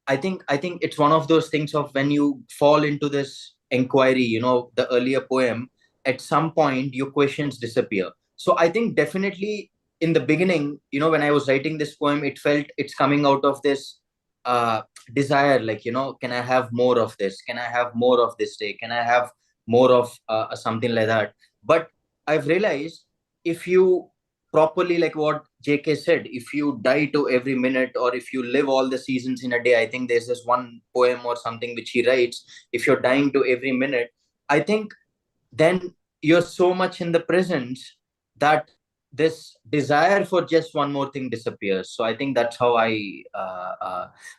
E: I think it's one of those things of when you fall into this inquiry, the earlier poem, at some point your questions disappear. So I think definitely in the beginning, when I was writing this poem, it felt it's coming out of this uh desire, like, can I have more of this? Can I have more of this day? Can I have more of something like that? But I've realized, if you properly, like what JK said, if you die to every minute, or if you live all the seasons in a day, I think there's this one poem or something which he writes, if you're dying to every minute, I think then you're so much in the presence that this desire for just one more thing disappears. So I think that's how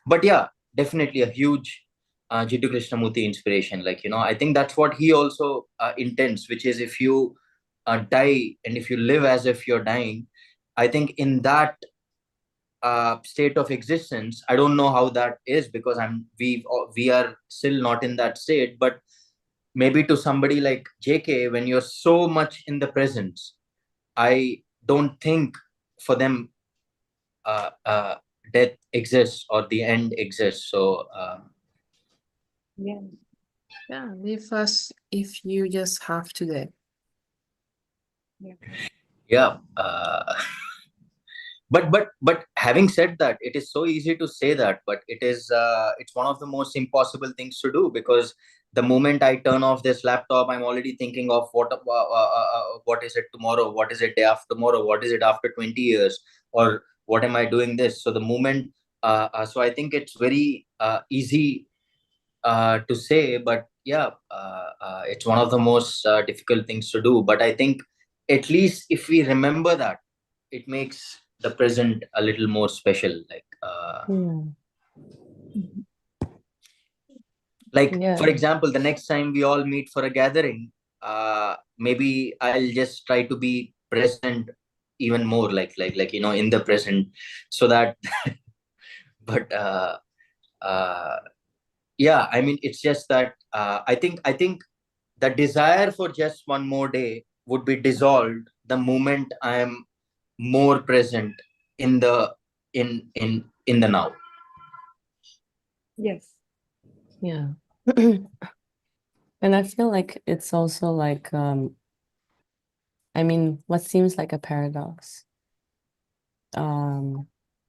E: but yeah, definitely a huge Jiddu Krishnamurti inspiration. Like, I think that's what he also intends, which is, if you die and if you live as if you're dying, I think in that state of existence, I don't know how that is, because we are still not in that state, but maybe to somebody like JK, when you're so much in the presence, I don't think for them death exists or the end exists. So
A: Yeah.
D: Yeah, live as if you just have today.
E: yeah. But having said that, it is so easy to say that, but it's one of the most impossible things to do, because the moment I turn off this laptop, I'm already thinking of what is it tomorrow, what is it day after tomorrow, what is it after 20 years, or what am I doing this. So the moment so I think it's very easy to say, but yeah, it's one of the most difficult things to do. But I think at least if we remember that, it makes the present a little more special.
B: Yeah.
E: For example, the next time we all meet for a gathering, maybe I'll just try to be present even more, in the present, so that but yeah, I mean, it's just that I think the desire for just one more day would be dissolved the moment I am more present in the in the now.
A: Yes.
B: Yeah. And I feel like it's also like, I mean, what seems like a paradox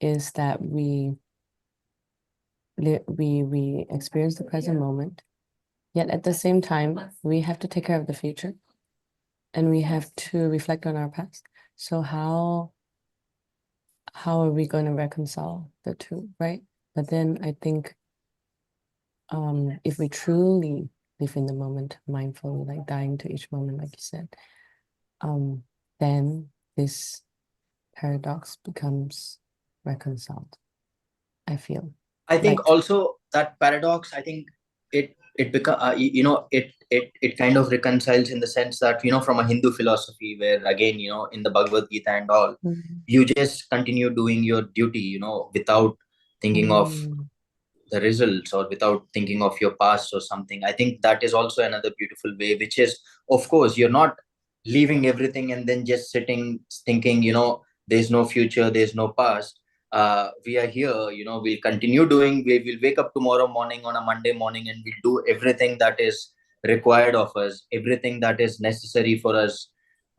B: is that we experience the present moment, yet at the same time, we have to take care of the future, and we have to reflect on our past. So how are we going to reconcile the two, right? But then I think if we truly live in the moment mindfully, like dying to each moment, like you said, then this paradox becomes reconciled, I feel.
E: I think
B: Like,
E: also that paradox, I think it become it kind of reconciles in the sense that, from a Hindu philosophy, where again, in the Bhagavad Gita and all, you just continue doing your duty, without thinking of the results, or without thinking of your past or something. I think that is also another beautiful way, which is, of course, you're not leaving everything and then just sitting thinking, there's no future, there's no past. We are here, we'll continue doing, we will wake up tomorrow morning on a Monday morning, and we'll do everything that is required of us, everything that is necessary for us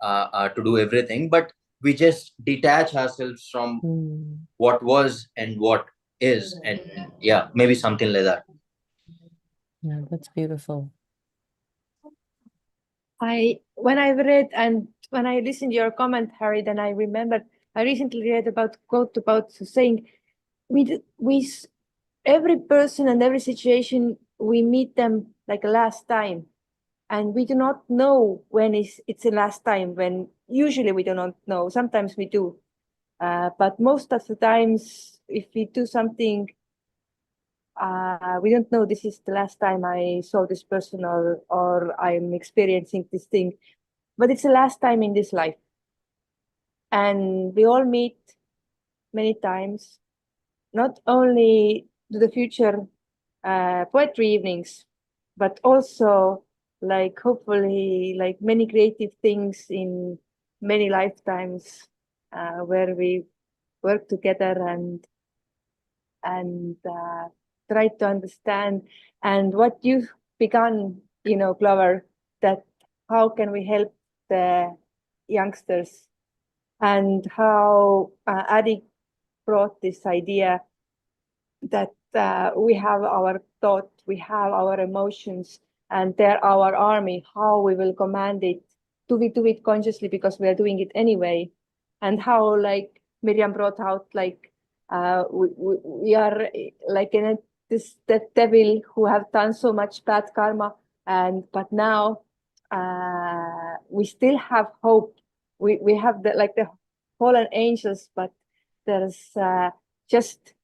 E: to do everything. But we just detach ourselves from what was and what is, and yeah, maybe something like that.
B: yeah, that's beautiful.
A: When I read and when I listened to your comment, Harry, then I remembered I recently read about quote about saying every person and every situation, we meet them like last time, and we do not know when it's the last time. When usually we do not know, sometimes we do, but most of the times, if we do something, we don't know this is the last time I saw this person, or I'm experiencing this thing, but it's the last time in this life. and we all meet many times, not only to the future poetry evenings, but also like hopefully like many creative things in many lifetimes where we work together and try to understand. And what you've begun, Clover, that how can we help the youngsters, and how Adi brought this idea that we have our thought, we have our emotions, and they're our army, how we will command it. Do we do it consciously because we are doing it anyway? And how, like Miriam brought out, like we are like in the devil who have done so much bad karma, but now we still have hope. We have the fallen angels, but there's just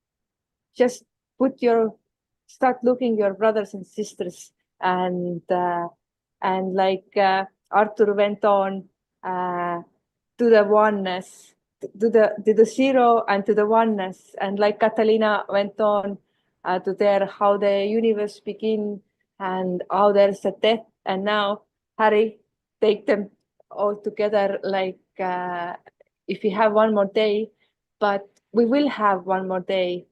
A: start looking your brothers and sisters, and like Arthur went on to the oneness, to the zero and to the oneness, and like Catalina went on to there how the universe begin and how there's a death, and now Harry take them all together, like if we have one more day, but we will have one more day,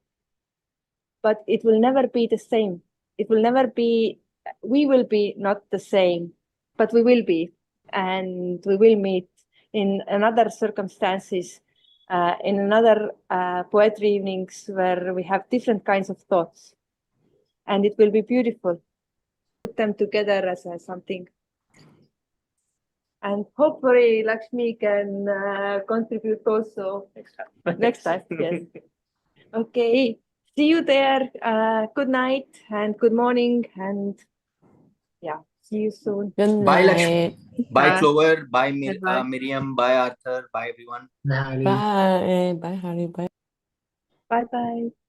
A: but it will never be the same. It will never be, we will be not the same, but we will be, and we will meet in another circumstances, in another poetry evenings where we have different kinds of thoughts, and it will be beautiful. Put them together as something. And hopefully Lakshmi can contribute also
F: Next time.
A: next time. Yes. Okay. See you there. Good night and good morning, and yeah, see you soon.
B: Good
E: Bye,
B: night.
E: Lakshmi. Bye, Clover. Bye,
A: Bye.
E: Miriam. Bye, Arthur. Bye, everyone.
I: Harry.
B: Bye. Bye, Harry. Bye.
A: Bye bye.